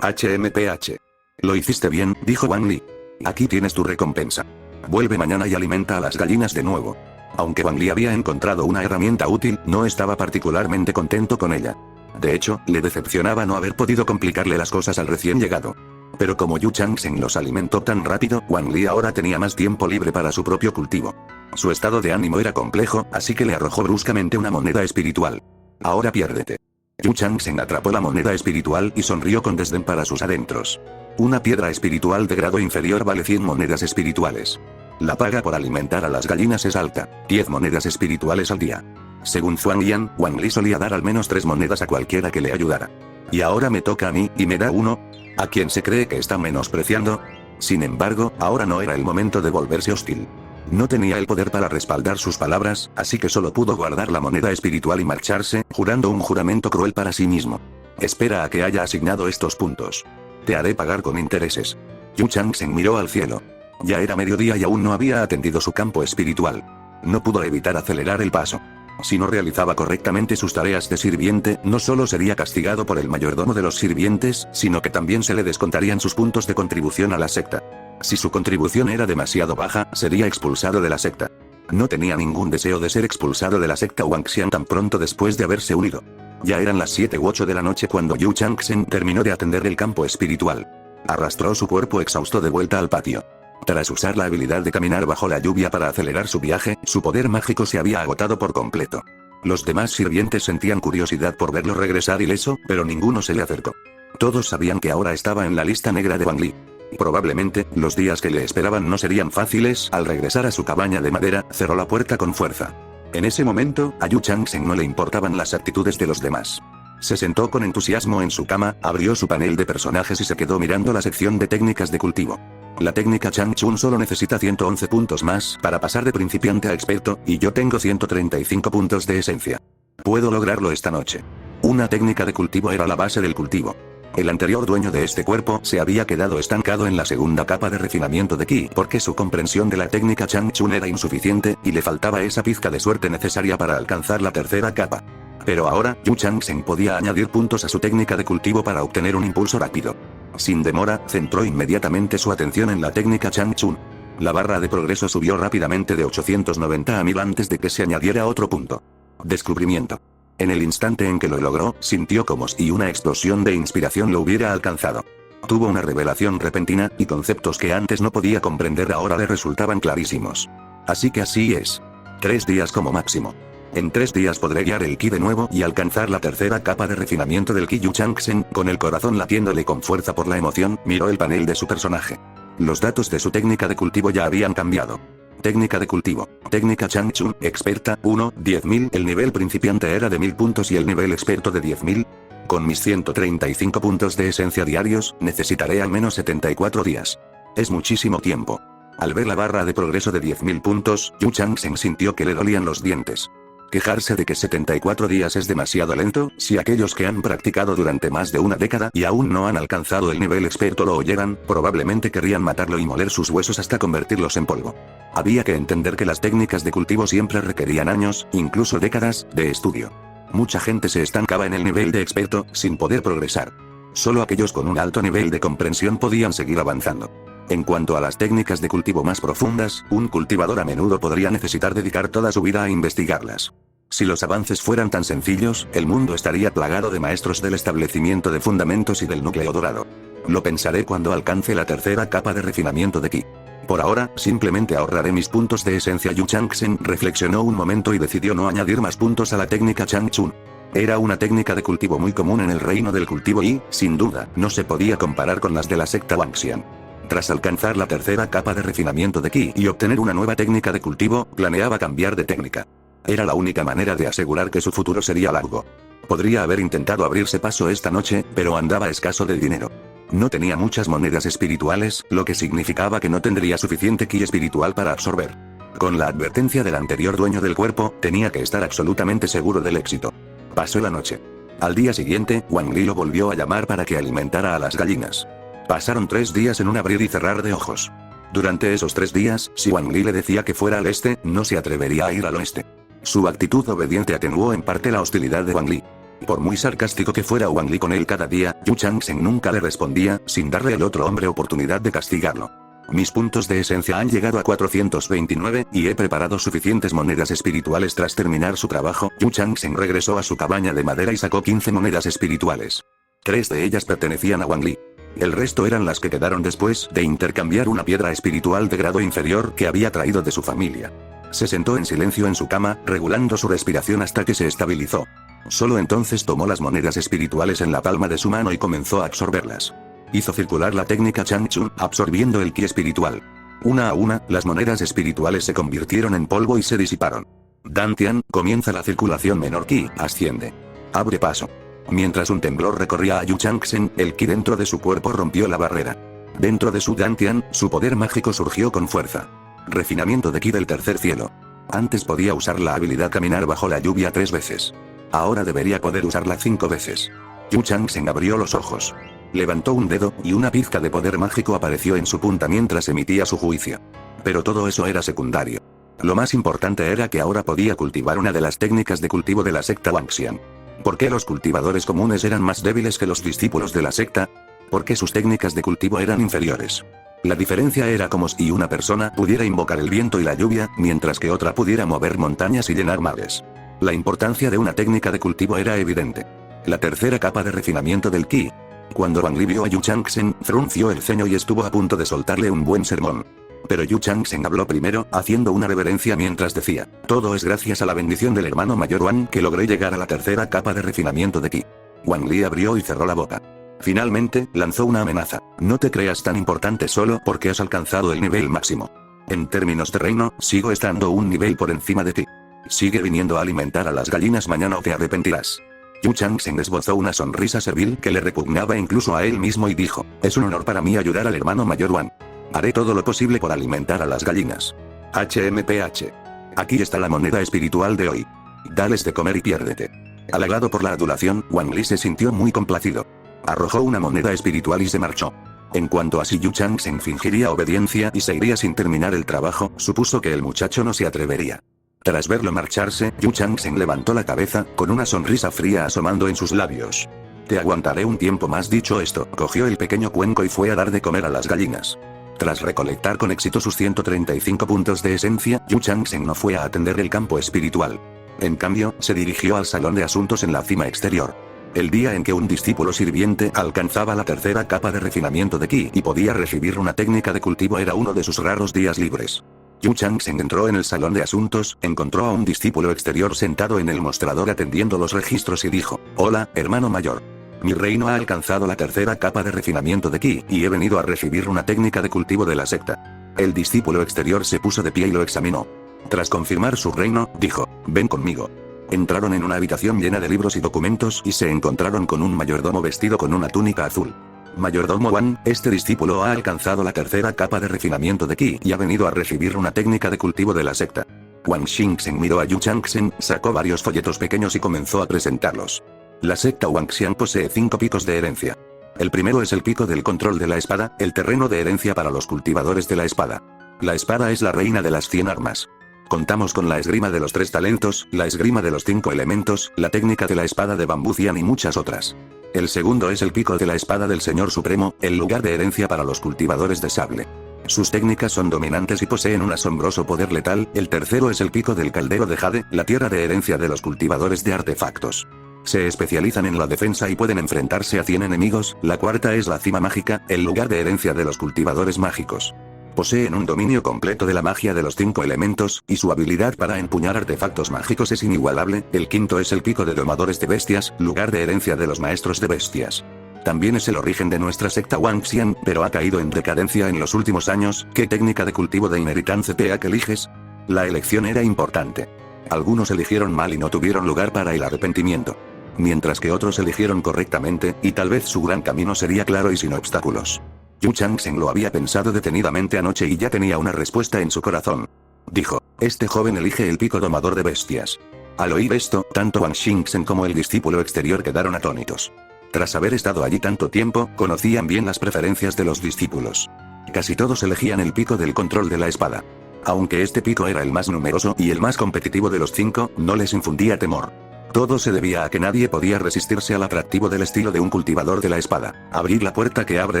HMPH. Lo hiciste bien, dijo Wang Li. Aquí tienes tu recompensa. Vuelve mañana y alimenta a las gallinas de nuevo. Aunque Wang Li había encontrado una herramienta útil, no estaba particularmente contento con ella. De hecho, le decepcionaba no haber podido complicarle las cosas al recién llegado. Pero como Yu Changsheng los alimentó tan rápido, Wang Li ahora tenía más tiempo libre para su propio cultivo. Su estado de ánimo era complejo, así que le arrojó bruscamente una moneda espiritual. Ahora piérdete. Yu Changsheng atrapó la moneda espiritual y sonrió con desdén para sus adentros. Una piedra espiritual de grado inferior vale 100 monedas espirituales. La paga por alimentar a las gallinas es alta, 10 monedas espirituales al día. Según Zuan Yan, Wang Li solía dar al menos 3 monedas a cualquiera que le ayudara. Y ahora me toca a mí, y me da 1. ¿A quién se cree que está menospreciando? Sin embargo, ahora no era el momento de volverse hostil. No tenía el poder para respaldar sus palabras, así que solo pudo guardar la moneda espiritual y marcharse, jurando un juramento cruel para sí mismo. Espera a que haya asignado estos puntos. Te haré pagar con intereses. Yu Changsheng miró al cielo. Ya era mediodía y aún no había atendido su campo espiritual. No pudo evitar acelerar el paso. Si no realizaba correctamente sus tareas de sirviente, no solo sería castigado por el mayordomo de los sirvientes, sino que también se le descontarían sus puntos de contribución a la secta. Si su contribución era demasiado baja, sería expulsado de la secta. No tenía ningún deseo de ser expulsado de la secta Wangxian tan pronto después de haberse unido. Ya eran las 7 u 8 de la noche cuando Yu Changsheng terminó de atender el campo espiritual. Arrastró su cuerpo exhausto de vuelta al patio. Tras usar la habilidad de caminar bajo la lluvia para acelerar su viaje, su poder mágico se había agotado por completo. Los demás sirvientes sentían curiosidad por verlo regresar ileso, pero ninguno se le acercó. Todos sabían que ahora estaba en la lista negra de Wang Li. Probablemente, los días que le esperaban no serían fáciles. Al regresar a su cabaña de madera, cerró la puerta con fuerza. En ese momento, a Yu Changsheng no le importaban las actitudes de los demás. Se sentó con entusiasmo en su cama, abrió su panel de personajes y se quedó mirando la sección de técnicas de cultivo. La técnica Chang Chun solo necesita 111 puntos más para pasar de principiante a experto, y yo tengo 135 puntos de esencia. Puedo lograrlo esta noche. Una técnica de cultivo era la base del cultivo. El anterior dueño de este cuerpo se había quedado estancado en la segunda capa de refinamiento de Ki porque su comprensión de la técnica Chang Chun era insuficiente y le faltaba esa pizca de suerte necesaria para alcanzar la tercera capa. Pero ahora, Yu Changsheng podía añadir puntos a su técnica de cultivo para obtener un impulso rápido. Sin demora, centró inmediatamente su atención en la técnica Chang Chun. La barra de progreso subió rápidamente de 890 a 1000 antes de que se añadiera otro punto. Descubrimiento. En el instante en que lo logró, sintió como si una explosión de inspiración lo hubiera alcanzado. Tuvo una revelación repentina, y conceptos que antes no podía comprender ahora le resultaban clarísimos. Así que así es. 3 días como máximo. En 3 días podré guiar el Ki de nuevo y alcanzar la tercera capa de refinamiento del Ki. Yu Changsheng, con el corazón latiéndole con fuerza por la emoción, miró el panel de su personaje. Los datos de su técnica de cultivo ya habían cambiado. Técnica de cultivo. Técnica Chang Chun, experta, 1, 10.000. El nivel principiante era de 1000 puntos y el nivel experto de 10.000. Con mis 135 puntos de esencia diarios, necesitaré al menos 74 días. Es muchísimo tiempo. Al ver la barra de progreso de 10.000 puntos, Yu Changsheng sintió que le dolían los dientes. Quejarse de que 74 días es demasiado lento, si aquellos que han practicado durante más de una década y aún no han alcanzado el nivel experto lo oyeran, probablemente querrían matarlo y moler sus huesos hasta convertirlos en polvo. Había que entender que las técnicas de cultivo siempre requerían años, incluso décadas, de estudio. Mucha gente se estancaba en el nivel de experto, sin poder progresar. Solo aquellos con un alto nivel de comprensión podían seguir avanzando. En cuanto a las técnicas de cultivo más profundas, un cultivador a menudo podría necesitar dedicar toda su vida a investigarlas. Si los avances fueran tan sencillos, el mundo estaría plagado de maestros del establecimiento de fundamentos y del núcleo dorado. Lo pensaré cuando alcance la tercera capa de refinamiento de Ki. Por ahora, simplemente ahorraré mis puntos de esencia. Yu Changsheng reflexionó un momento y decidió no añadir más puntos a la técnica Chang Chun. Era una técnica de cultivo muy común en el reino del cultivo y, sin duda, no se podía comparar con las de la secta Wangxian. Tras alcanzar la tercera capa de refinamiento de Ki y obtener una nueva técnica de cultivo, planeaba cambiar de técnica. Era la única manera de asegurar que su futuro sería largo. Podría haber intentado abrirse paso esta noche, pero andaba escaso de dinero. No tenía muchas monedas espirituales, lo que significaba que no tendría suficiente Ki espiritual para absorber. Con la advertencia del anterior dueño del cuerpo, tenía que estar absolutamente seguro del éxito. Pasó la noche. Al día siguiente, Wang Li lo volvió a llamar para que alimentara a las gallinas. Pasaron 3 días en un abrir y cerrar de ojos. Durante esos 3 días, si Wang Li le decía que fuera al este, no se atrevería a ir al oeste. Su actitud obediente atenuó en parte la hostilidad de Wang Li. Por muy sarcástico que fuera Wang Li con él cada día, Yu Changsheng nunca le respondía, sin darle al otro hombre oportunidad de castigarlo. Mis puntos de esencia han llegado a 429, y he preparado suficientes monedas espirituales. Tras terminar su trabajo, Yu Changsheng regresó a su cabaña de madera y sacó 15 monedas espirituales. 3 de ellas pertenecían a Wang Li. El resto eran las que quedaron después de intercambiar una piedra espiritual de grado inferior que había traído de su familia. Se sentó en silencio en su cama, regulando su respiración hasta que se estabilizó. Solo entonces tomó las monedas espirituales en la palma de su mano y comenzó a absorberlas. Hizo circular la técnica Chang Chun, absorbiendo el Ki espiritual. Una a una, las monedas espirituales se convirtieron en polvo y se disiparon. Dantian, comienza la circulación. Menor Ki, asciende. Abre paso. Mientras un temblor recorría a Yu Changsheng, el Ki dentro de su cuerpo rompió la barrera. Dentro de su Dantian, su poder mágico surgió con fuerza. Refinamiento de Ki del tercer cielo. Antes podía usar la habilidad caminar bajo la lluvia 3 veces. Ahora debería poder usarla 5 veces. Yu Changsheng abrió los ojos. Levantó un dedo, y una pizca de poder mágico apareció en su punta mientras emitía su juicio. Pero todo eso era secundario. Lo más importante era que ahora podía cultivar una de las técnicas de cultivo de la secta Wanxian. ¿Por qué los cultivadores comunes eran más débiles que los discípulos de la secta? ¿Por qué sus técnicas de cultivo eran inferiores? La diferencia era como si una persona pudiera invocar el viento y la lluvia, mientras que otra pudiera mover montañas y llenar mares. La importancia de una técnica de cultivo era evidente. La tercera capa de refinamiento del ki. Cuando Wang Li vio a Yu Changsheng, frunció el ceño y estuvo a punto de soltarle un buen sermón. Pero Yu Changsheng habló primero, haciendo una reverencia mientras decía: todo es gracias a la bendición del hermano mayor Wang que logré llegar a la tercera capa de refinamiento de ki. Wang Li abrió y cerró la boca. Finalmente, lanzó una amenaza: no te creas tan importante solo porque has alcanzado el nivel máximo. En términos de reino, sigo estando un nivel por encima de ti. Sigue viniendo a alimentar a las gallinas mañana o te arrepentirás. Yu Changsheng esbozó una sonrisa servil que le repugnaba incluso a él mismo y dijo: es un honor para mí ayudar al hermano mayor Wang. Haré todo lo posible por alimentar a las gallinas. HMPH. Aquí está la moneda espiritual de hoy. Dales de comer y piérdete. Halagado por la adulación, Wang Li se sintió muy complacido. Arrojó una moneda espiritual y se marchó. En cuanto a si Yu Changsheng fingiría obediencia y se iría sin terminar el trabajo, supuso que el muchacho no se atrevería. Tras verlo marcharse, Yu Changsheng levantó la cabeza, con una sonrisa fría asomando en sus labios. Te aguantaré un tiempo más. Dicho esto, cogió el pequeño cuenco y fue a dar de comer a las gallinas. Tras recolectar con éxito sus 135 puntos de esencia, Yu Changsheng no fue a atender el campo espiritual. En cambio, se dirigió al salón de asuntos en la cima exterior. El día en que un discípulo sirviente alcanzaba la tercera capa de refinamiento de ki y podía recibir una técnica de cultivo era uno de sus raros días libres. Yu Changsheng entró en el salón de asuntos, encontró a un discípulo exterior sentado en el mostrador atendiendo los registros y dijo: hola, hermano mayor. Mi reino ha alcanzado la tercera capa de refinamiento de ki, y he venido a recibir una técnica de cultivo de la secta. El discípulo exterior se puso de pie y lo examinó. Tras confirmar su reino, dijo: ven conmigo. Entraron en una habitación llena de libros y documentos y se encontraron con un mayordomo vestido con una túnica azul. Mayordomo Wang, este discípulo ha alcanzado la tercera capa de refinamiento de ki y ha venido a recibir una técnica de cultivo de la secta. Wang Xingsheng miró a Yu Changsheng, sacó varios folletos pequeños y comenzó a presentarlos. La secta Wanxian posee 5 picos de herencia. El primero es el pico del control de la espada, el terreno de herencia para los cultivadores de la espada. La espada es la reina de las 100 armas. Contamos con la esgrima de los 3 talentos, la esgrima de los 5 elementos, la técnica de la espada de bambú Cian y muchas otras. El segundo es el pico de la espada del Señor Supremo, el lugar de herencia para los cultivadores de sable. Sus técnicas son dominantes y poseen un asombroso poder letal. El tercero es el pico del caldero de Jade, la tierra de herencia de los cultivadores de artefactos. Se especializan en la defensa y pueden enfrentarse a 100 enemigos. La cuarta es la cima mágica, el lugar de herencia de los cultivadores mágicos. Poseen un dominio completo de la magia de los 5 elementos, y su habilidad para empuñar artefactos mágicos es inigualable. El quinto es el pico de domadores de bestias, lugar de herencia de los maestros de bestias. También es el origen de nuestra secta Wanxian, pero ha caído en decadencia en los últimos años. ¿Qué técnica de cultivo de inheritance que eliges? La elección era importante. Algunos eligieron mal y no tuvieron lugar para el arrepentimiento. Mientras que otros eligieron correctamente, y tal vez su gran camino sería claro y sin obstáculos. Yu Changsheng lo había pensado detenidamente anoche y ya tenía una respuesta en su corazón. Dijo: este joven elige el pico domador de bestias. Al oír esto, tanto Wang Xingsheng como el discípulo exterior quedaron atónitos. Tras haber estado allí tanto tiempo, conocían bien las preferencias de los discípulos. Casi todos elegían el pico del control de la espada. Aunque este pico era el más numeroso y el más competitivo de los 5, no les infundía temor. Todo se debía a que nadie podía resistirse al atractivo del estilo de un cultivador de la espada: abrir la puerta que abre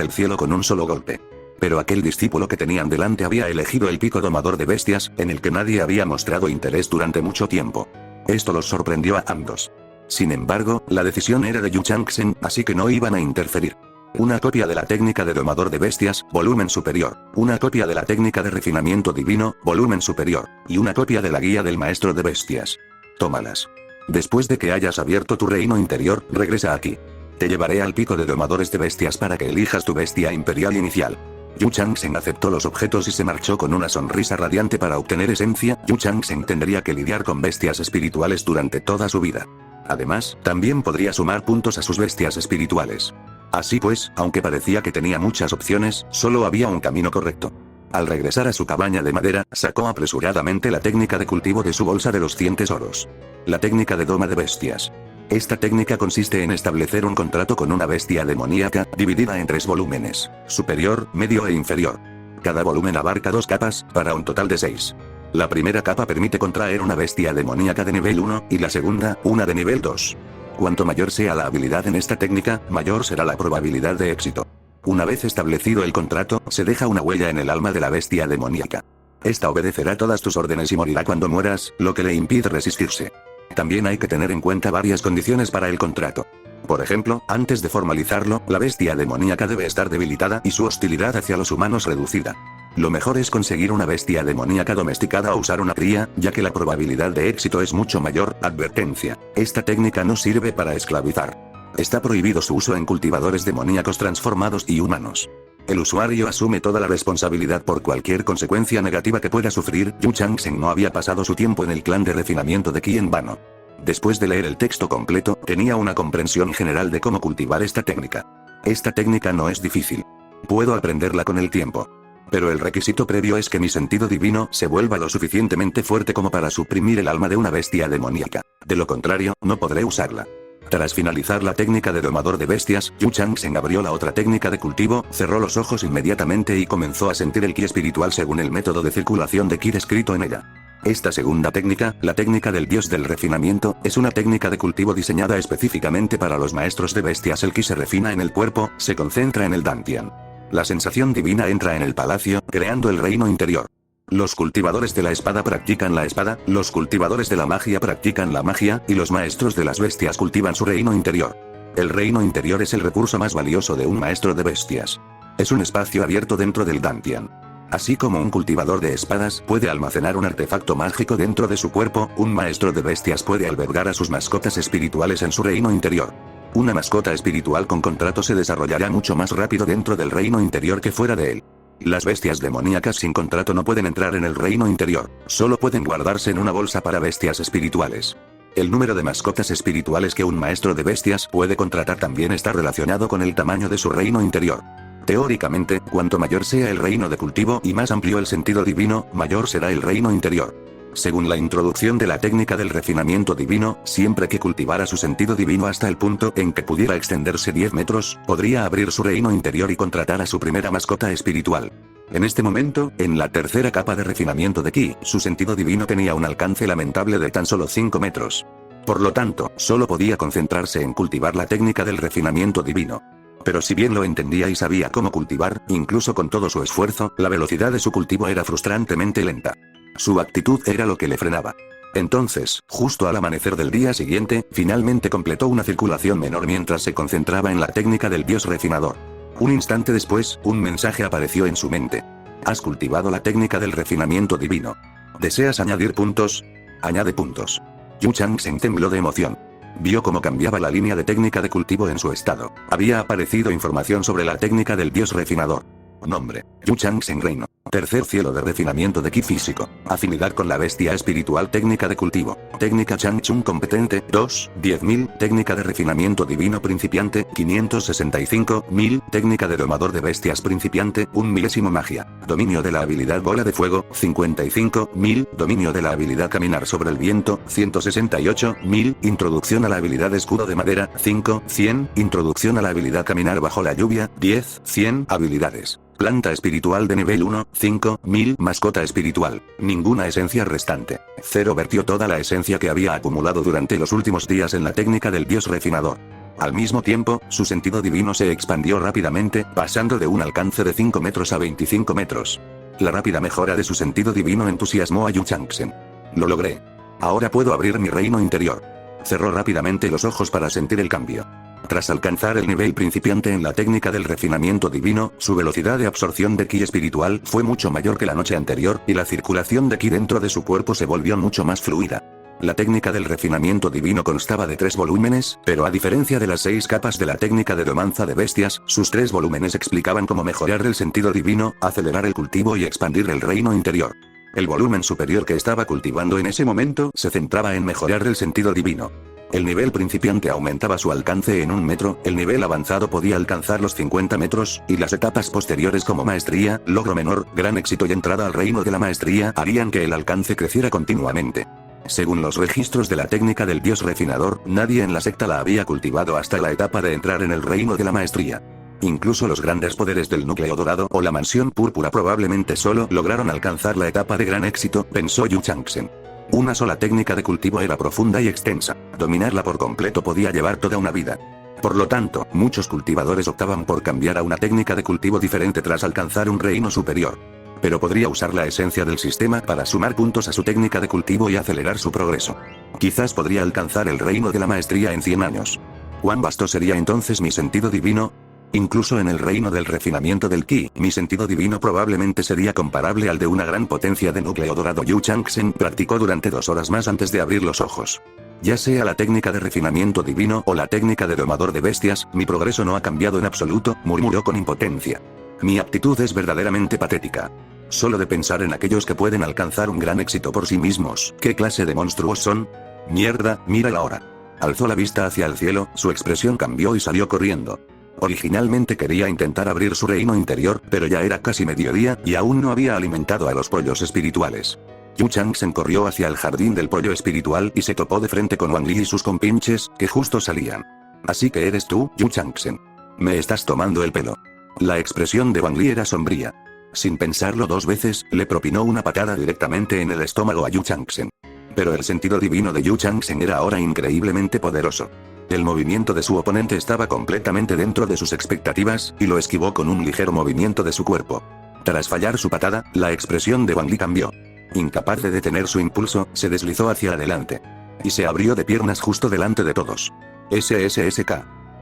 el cielo con un solo golpe. Pero aquel discípulo que tenían delante había elegido el pico domador de bestias, en el que nadie había mostrado interés durante mucho tiempo. Esto los sorprendió a ambos. Sin embargo, la decisión era de Yu Changsheng, así que no iban a interferir. Una copia de la técnica de domador de bestias, volumen superior. Una copia de la técnica de refinamiento divino, volumen superior. Y una copia de la guía del maestro de bestias. Tómalas. Después de que hayas abierto tu reino interior, regresa aquí. Te llevaré al pico de domadores de bestias para que elijas tu bestia imperial inicial. Yu Changsheng aceptó los objetos y se marchó con una sonrisa radiante. Para obtener esencia, Yu Changsheng tendría que lidiar con bestias espirituales durante toda su vida. Además, también podría sumar puntos a sus bestias espirituales. Así pues, aunque parecía que tenía muchas opciones, solo había un camino correcto. Al regresar a su cabaña de madera, sacó apresuradamente la técnica de cultivo de su bolsa de los 100 tesoros. La técnica de doma de bestias. Esta técnica consiste en establecer un contrato con una bestia demoníaca, dividida en 3 volúmenes: superior, medio e inferior. Cada volumen abarca 2 capas, para un total de 6. La primera capa permite contraer una bestia demoníaca de nivel 1, y la segunda, una de nivel 2. Cuanto mayor sea la habilidad en esta técnica, mayor será la probabilidad de éxito. Una vez establecido el contrato, se deja una huella en el alma de la bestia demoníaca. Esta obedecerá todas tus órdenes y morirá cuando mueras, lo que le impide resistirse. También hay que tener en cuenta varias condiciones para el contrato. Por ejemplo, antes de formalizarlo, la bestia demoníaca debe estar debilitada y su hostilidad hacia los humanos reducida. Lo mejor es conseguir una bestia demoníaca domesticada o usar una cría, ya que la probabilidad de éxito es mucho mayor. Advertencia: esta técnica no sirve para esclavizar. Está prohibido su uso en cultivadores demoníacos transformados y humanos. El usuario asume toda la responsabilidad por cualquier consecuencia negativa que pueda sufrir. Yu Changsheng no había pasado su tiempo en el clan de refinamiento de Qi en vano. Después de leer el texto completo, tenía una comprensión general de cómo cultivar esta técnica. Esta técnica no es difícil. Puedo aprenderla con el tiempo. Pero el requisito previo es que mi sentido divino se vuelva lo suficientemente fuerte como para suprimir el alma de una bestia demoníaca. De lo contrario, no podré usarla. Tras finalizar la técnica de domador de bestias, Yu Changsheng abrió la otra técnica de cultivo, cerró los ojos inmediatamente y comenzó a sentir el ki espiritual según el método de circulación de ki descrito en ella. Esta segunda técnica, la técnica del dios del refinamiento, es una técnica de cultivo diseñada específicamente para los maestros de bestias. El ki se refina en el cuerpo, se concentra en el dantian. La sensación divina entra en el palacio, creando el reino interior. Los cultivadores de la espada practican la espada, los cultivadores de la magia practican la magia, y los maestros de las bestias cultivan su reino interior. El reino interior es el recurso más valioso de un maestro de bestias. Es un espacio abierto dentro del dantian. Así como un cultivador de espadas puede almacenar un artefacto mágico dentro de su cuerpo, un maestro de bestias puede albergar a sus mascotas espirituales en su reino interior. Una mascota espiritual con contrato se desarrollará mucho más rápido dentro del reino interior que fuera de él. Las bestias demoníacas sin contrato no pueden entrar en el reino interior, solo pueden guardarse en una bolsa para bestias espirituales. El número de mascotas espirituales que un maestro de bestias puede contratar también está relacionado con el tamaño de su reino interior. Teóricamente, cuanto mayor sea el reino de cultivo y más amplio el sentido divino, mayor será el reino interior. Según la introducción de la técnica del refinamiento divino, siempre que cultivara su sentido divino hasta el punto en que pudiera extenderse 10 metros, podría abrir su reino interior y contratar a su primera mascota espiritual. En este momento, en la tercera capa de refinamiento de Ki, su sentido divino tenía un alcance lamentable de tan solo 5 metros. Por lo tanto, solo podía concentrarse en cultivar la técnica del refinamiento divino. Pero si bien lo entendía y sabía cómo cultivar, incluso con todo su esfuerzo, la velocidad de su cultivo era frustrantemente lenta. Su actitud era lo que le frenaba. Entonces, justo al amanecer del día siguiente, finalmente completó una circulación menor mientras se concentraba en la técnica del dios refinador. Un instante después, un mensaje apareció en su mente. Has cultivado la técnica del refinamiento divino. ¿Deseas añadir puntos? Añade puntos. Yu Changsheng tembló de emoción. Vio cómo cambiaba la línea de técnica de cultivo en su estado. Había aparecido información sobre la técnica del dios refinador. Nombre: Yu Changsheng Reino. Tercer cielo de refinamiento de ki físico. Afinidad con la bestia espiritual. Técnica de cultivo. Técnica Changchun competente, 2, 10.000. Técnica de refinamiento divino principiante, 565.000. Técnica de domador de bestias principiante, 1 milésimo magia. Dominio de la habilidad bola de fuego, 55.000. Dominio de la habilidad caminar sobre el viento, 168.000. Introducción a la habilidad escudo de madera, 5, 100. Introducción a la habilidad caminar bajo la lluvia, 10, 100. Habilidades. Planta espiritual de nivel 1, 5.000. Mascota espiritual. Ninguna esencia restante. 0. Vertió toda la esencia que había acumulado durante los últimos días en la técnica del dios refinador. Al mismo tiempo, su sentido divino se expandió rápidamente, pasando de un alcance de 5 metros a 25 metros. La rápida mejora de su sentido divino entusiasmó a Yu Changsheng. Lo logré. Ahora puedo abrir mi reino interior. Cerró rápidamente los ojos para sentir el cambio. Tras alcanzar el nivel principiante en la técnica del refinamiento divino, su velocidad de absorción de ki espiritual fue mucho mayor que la noche anterior, y la circulación de ki dentro de su cuerpo se volvió mucho más fluida. La técnica del refinamiento divino constaba de 3 volúmenes, pero a diferencia de las 6 capas de la técnica de domanza de bestias, sus 3 volúmenes explicaban cómo mejorar el sentido divino, acelerar el cultivo y expandir el reino interior. El volumen superior que estaba cultivando en ese momento se centraba en mejorar el sentido divino. El nivel principiante aumentaba su alcance en 1 metro, el nivel avanzado podía alcanzar los 50 metros, y las etapas posteriores como maestría, logro menor, gran éxito y entrada al reino de la maestría harían que el alcance creciera continuamente. Según los registros de la técnica del dios refinador, nadie en la secta la había cultivado hasta la etapa de entrar en el reino de la maestría. Incluso los grandes poderes del núcleo dorado o la mansión púrpura probablemente solo lograron alcanzar la etapa de gran éxito, pensó Yu Chang'e. Una sola técnica de cultivo era profunda y extensa. Dominarla por completo podía llevar toda una vida. Por lo tanto, muchos cultivadores optaban por cambiar a una técnica de cultivo diferente tras alcanzar un reino superior. Pero podría usar la esencia del sistema para sumar puntos a su técnica de cultivo y acelerar su progreso. Quizás podría alcanzar el reino de la maestría en 100 años. ¿Cuán vasto sería entonces mi sentido divino? Incluso en el reino del refinamiento del Ki, mi sentido divino probablemente sería comparable al de una gran potencia de núcleo dorado. Yu Chang'e practicó durante 2 horas más antes de abrir los ojos. Ya sea la técnica de refinamiento divino o la técnica de domador de bestias, mi progreso no ha cambiado en absoluto, murmuró con impotencia. Mi aptitud es verdaderamente patética. Solo de pensar en aquellos que pueden alcanzar un gran éxito por sí mismos, ¿qué clase de monstruos son? Mierda, mira la hora. Alzó la vista hacia el cielo, su expresión cambió y salió corriendo. Originalmente quería intentar abrir su reino interior, pero ya era casi mediodía, y aún no había alimentado a los pollos espirituales. Yu Chang'e corrió hacia el jardín del pollo espiritual y se topó de frente con Wang Li y sus compinches, que justo salían. ¿Así que eres tú, Yu Chang'e? Me estás tomando el pelo. La expresión de Wang Li era sombría. Sin pensarlo 2 veces, le propinó una patada directamente en el estómago a Yu Chang'e. Pero el sentido divino de Yu Chang'e era ahora increíblemente poderoso. El movimiento de su oponente estaba completamente dentro de sus expectativas, y lo esquivó con un ligero movimiento de su cuerpo. Tras fallar su patada, la expresión de Wang Li cambió. Incapaz de detener su impulso, se deslizó hacia adelante. Y se abrió de piernas justo delante de todos. SSSK.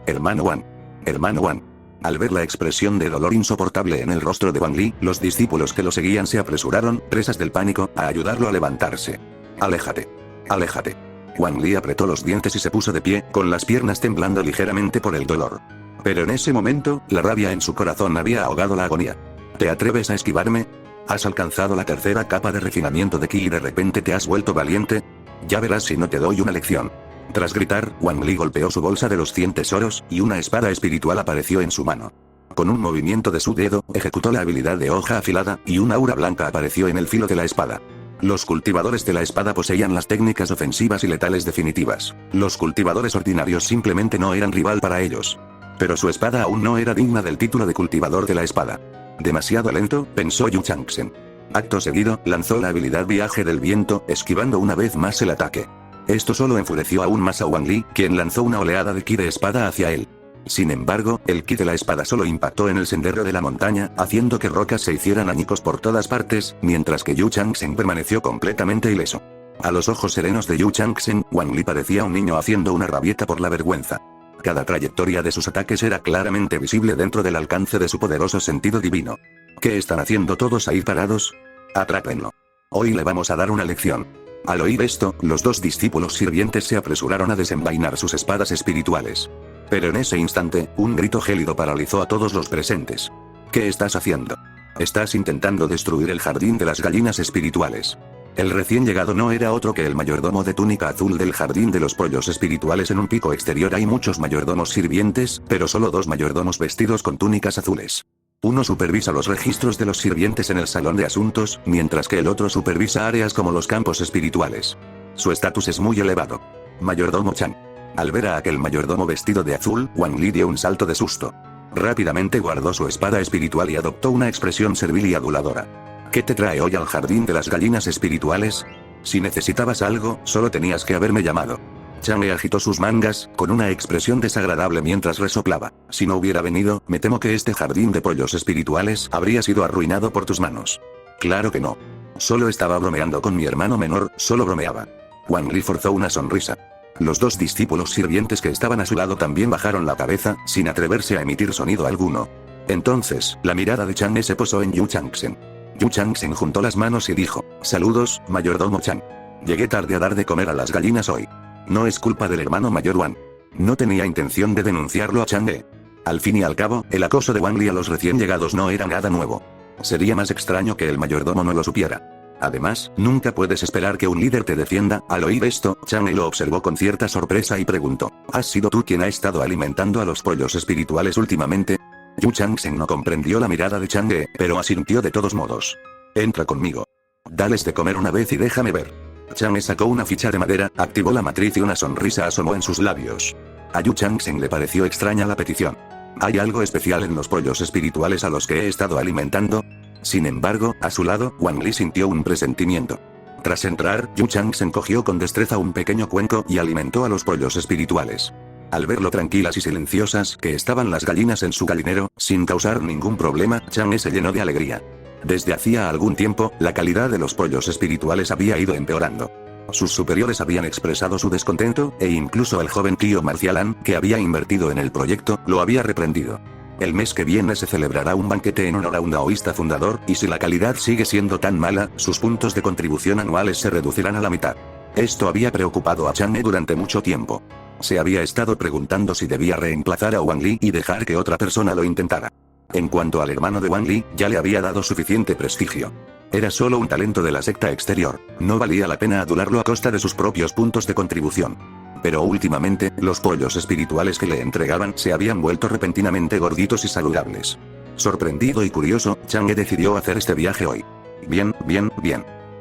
Hermano Wan. Hermano Wan. Al ver la expresión de dolor insoportable en el rostro de Wang Li, los discípulos que lo seguían se apresuraron, presas del pánico, a ayudarlo a levantarse. Aléjate. Aléjate. Wang Li apretó los dientes y se puso de pie, con las piernas temblando ligeramente por el dolor. Pero en ese momento, la rabia en su corazón había ahogado la agonía. ¿Te atreves a esquivarme? ¿Has alcanzado la 3ª capa de refinamiento de Ki y de repente te has vuelto valiente? Ya verás si no te doy una lección. Tras gritar, Wang Li golpeó su bolsa de los 100 tesoros, y una espada espiritual apareció en su mano. Con un movimiento de su dedo, ejecutó la habilidad de hoja afilada, y un aura blanca apareció en el filo de la espada. Los cultivadores de la espada poseían las técnicas ofensivas y letales definitivas. Los cultivadores ordinarios simplemente no eran rival para ellos. Pero su espada aún no era digna del título de cultivador de la espada. Demasiado lento, pensó Yu Chang'e. Acto seguido, lanzó la habilidad viaje del viento, esquivando una vez más el ataque. Esto solo enfureció aún más a Wang Li, quien lanzó una oleada de ki de espada hacia él. Sin embargo, el ki de la espada solo impactó en el sendero de la montaña, haciendo que rocas se hicieran añicos por todas partes, mientras que Yu Chang'e permaneció completamente ileso. A los ojos serenos de Yu Chang'e, Wang Li parecía un niño haciendo una rabieta por la vergüenza. Cada trayectoria de sus ataques era claramente visible dentro del alcance de su poderoso sentido divino. ¿Qué están haciendo todos ahí parados? Atrápenlo. Hoy le vamos a dar una lección. Al oír esto, los 2 discípulos sirvientes se apresuraron a desenvainar sus espadas espirituales. Pero en ese instante, un grito gélido paralizó a todos los presentes. ¿Qué estás haciendo? Estás intentando destruir el jardín de las gallinas espirituales. El recién llegado no era otro que el mayordomo de túnica azul del jardín de los pollos espirituales. En un pico exterior hay muchos mayordomos sirvientes, pero solo 2 mayordomos vestidos con túnicas azules. Uno supervisa los registros de los sirvientes en el salón de asuntos, mientras que el otro supervisa áreas como los campos espirituales. Su estatus es muy elevado. Mayordomo Chan. Al ver a aquel mayordomo vestido de azul, Wang Li dio un salto de susto. Rápidamente guardó su espada espiritual y adoptó una expresión servil y aduladora. ¿Qué te trae hoy al jardín de las gallinas espirituales? Si necesitabas algo, solo tenías que haberme llamado. Chang'e agitó sus mangas, con una expresión desagradable mientras resoplaba. Si no hubiera venido, me temo que este jardín de pollos espirituales habría sido arruinado por tus manos. Claro que no. Solo estaba bromeando con mi hermano menor, solo bromeaba. Wang Li forzó una sonrisa. Los 2 discípulos sirvientes que estaban a su lado también bajaron la cabeza, sin atreverse a emitir sonido alguno. Entonces, la mirada de Chang'e se posó en Yu Chang'e. Yu Chang'e juntó las manos y dijo, saludos, mayordomo Chan. Llegué tarde a dar de comer a las gallinas hoy. No es culpa del hermano mayor Wan. No tenía intención de denunciarlo a Chang'e. Al fin y al cabo, el acoso de Wang Li a los recién llegados no era nada nuevo. Sería más extraño que el mayordomo no lo supiera. Además, nunca puedes esperar que un líder te defienda. Al oír esto, Chang'e lo observó con cierta sorpresa y preguntó, ¿has sido tú quien ha estado alimentando a los pollos espirituales últimamente? Yu Chang'e no comprendió la mirada de Chang'e, pero asintió de todos modos. Entra conmigo. Dales de comer una vez y déjame ver. Chang'e sacó una ficha de madera, activó la matriz y una sonrisa asomó en sus labios. A Yu Chang'e le pareció extraña la petición. ¿Hay algo especial en los pollos espirituales a los que he estado alimentando? Sin embargo, a su lado, Wang Li sintió un presentimiento. Tras entrar, Yu Changsheng cogió con destreza un pequeño cuenco y alimentó a los pollos espirituales. Al ver lo tranquilas y silenciosas que estaban las gallinas en su gallinero, sin causar ningún problema, Chang'e se llenó de alegría. Desde hacía algún tiempo, la calidad de los pollos espirituales había ido empeorando. Sus superiores habían expresado su descontento, e incluso el joven tío Marcialan, que había invertido en el proyecto, lo había reprendido. El mes que viene se celebrará un banquete en honor a un daoísta fundador, y si la calidad sigue siendo tan mala, sus puntos de contribución anuales se reducirán a la mitad. Esto había preocupado a Chang'e durante mucho tiempo. Se había estado preguntando si debía reemplazar a Wang Li y dejar que otra persona lo intentara. En cuanto al hermano de Wang Li, ya le había dado suficiente prestigio. Era solo un talento de la secta exterior, no valía la pena adularlo a costa de sus propios puntos de contribución. Pero últimamente, los pollos espirituales que le entregaban se habían vuelto repentinamente gorditos y saludables. Sorprendido y curioso, Chang'e decidió hacer este viaje hoy. Bien.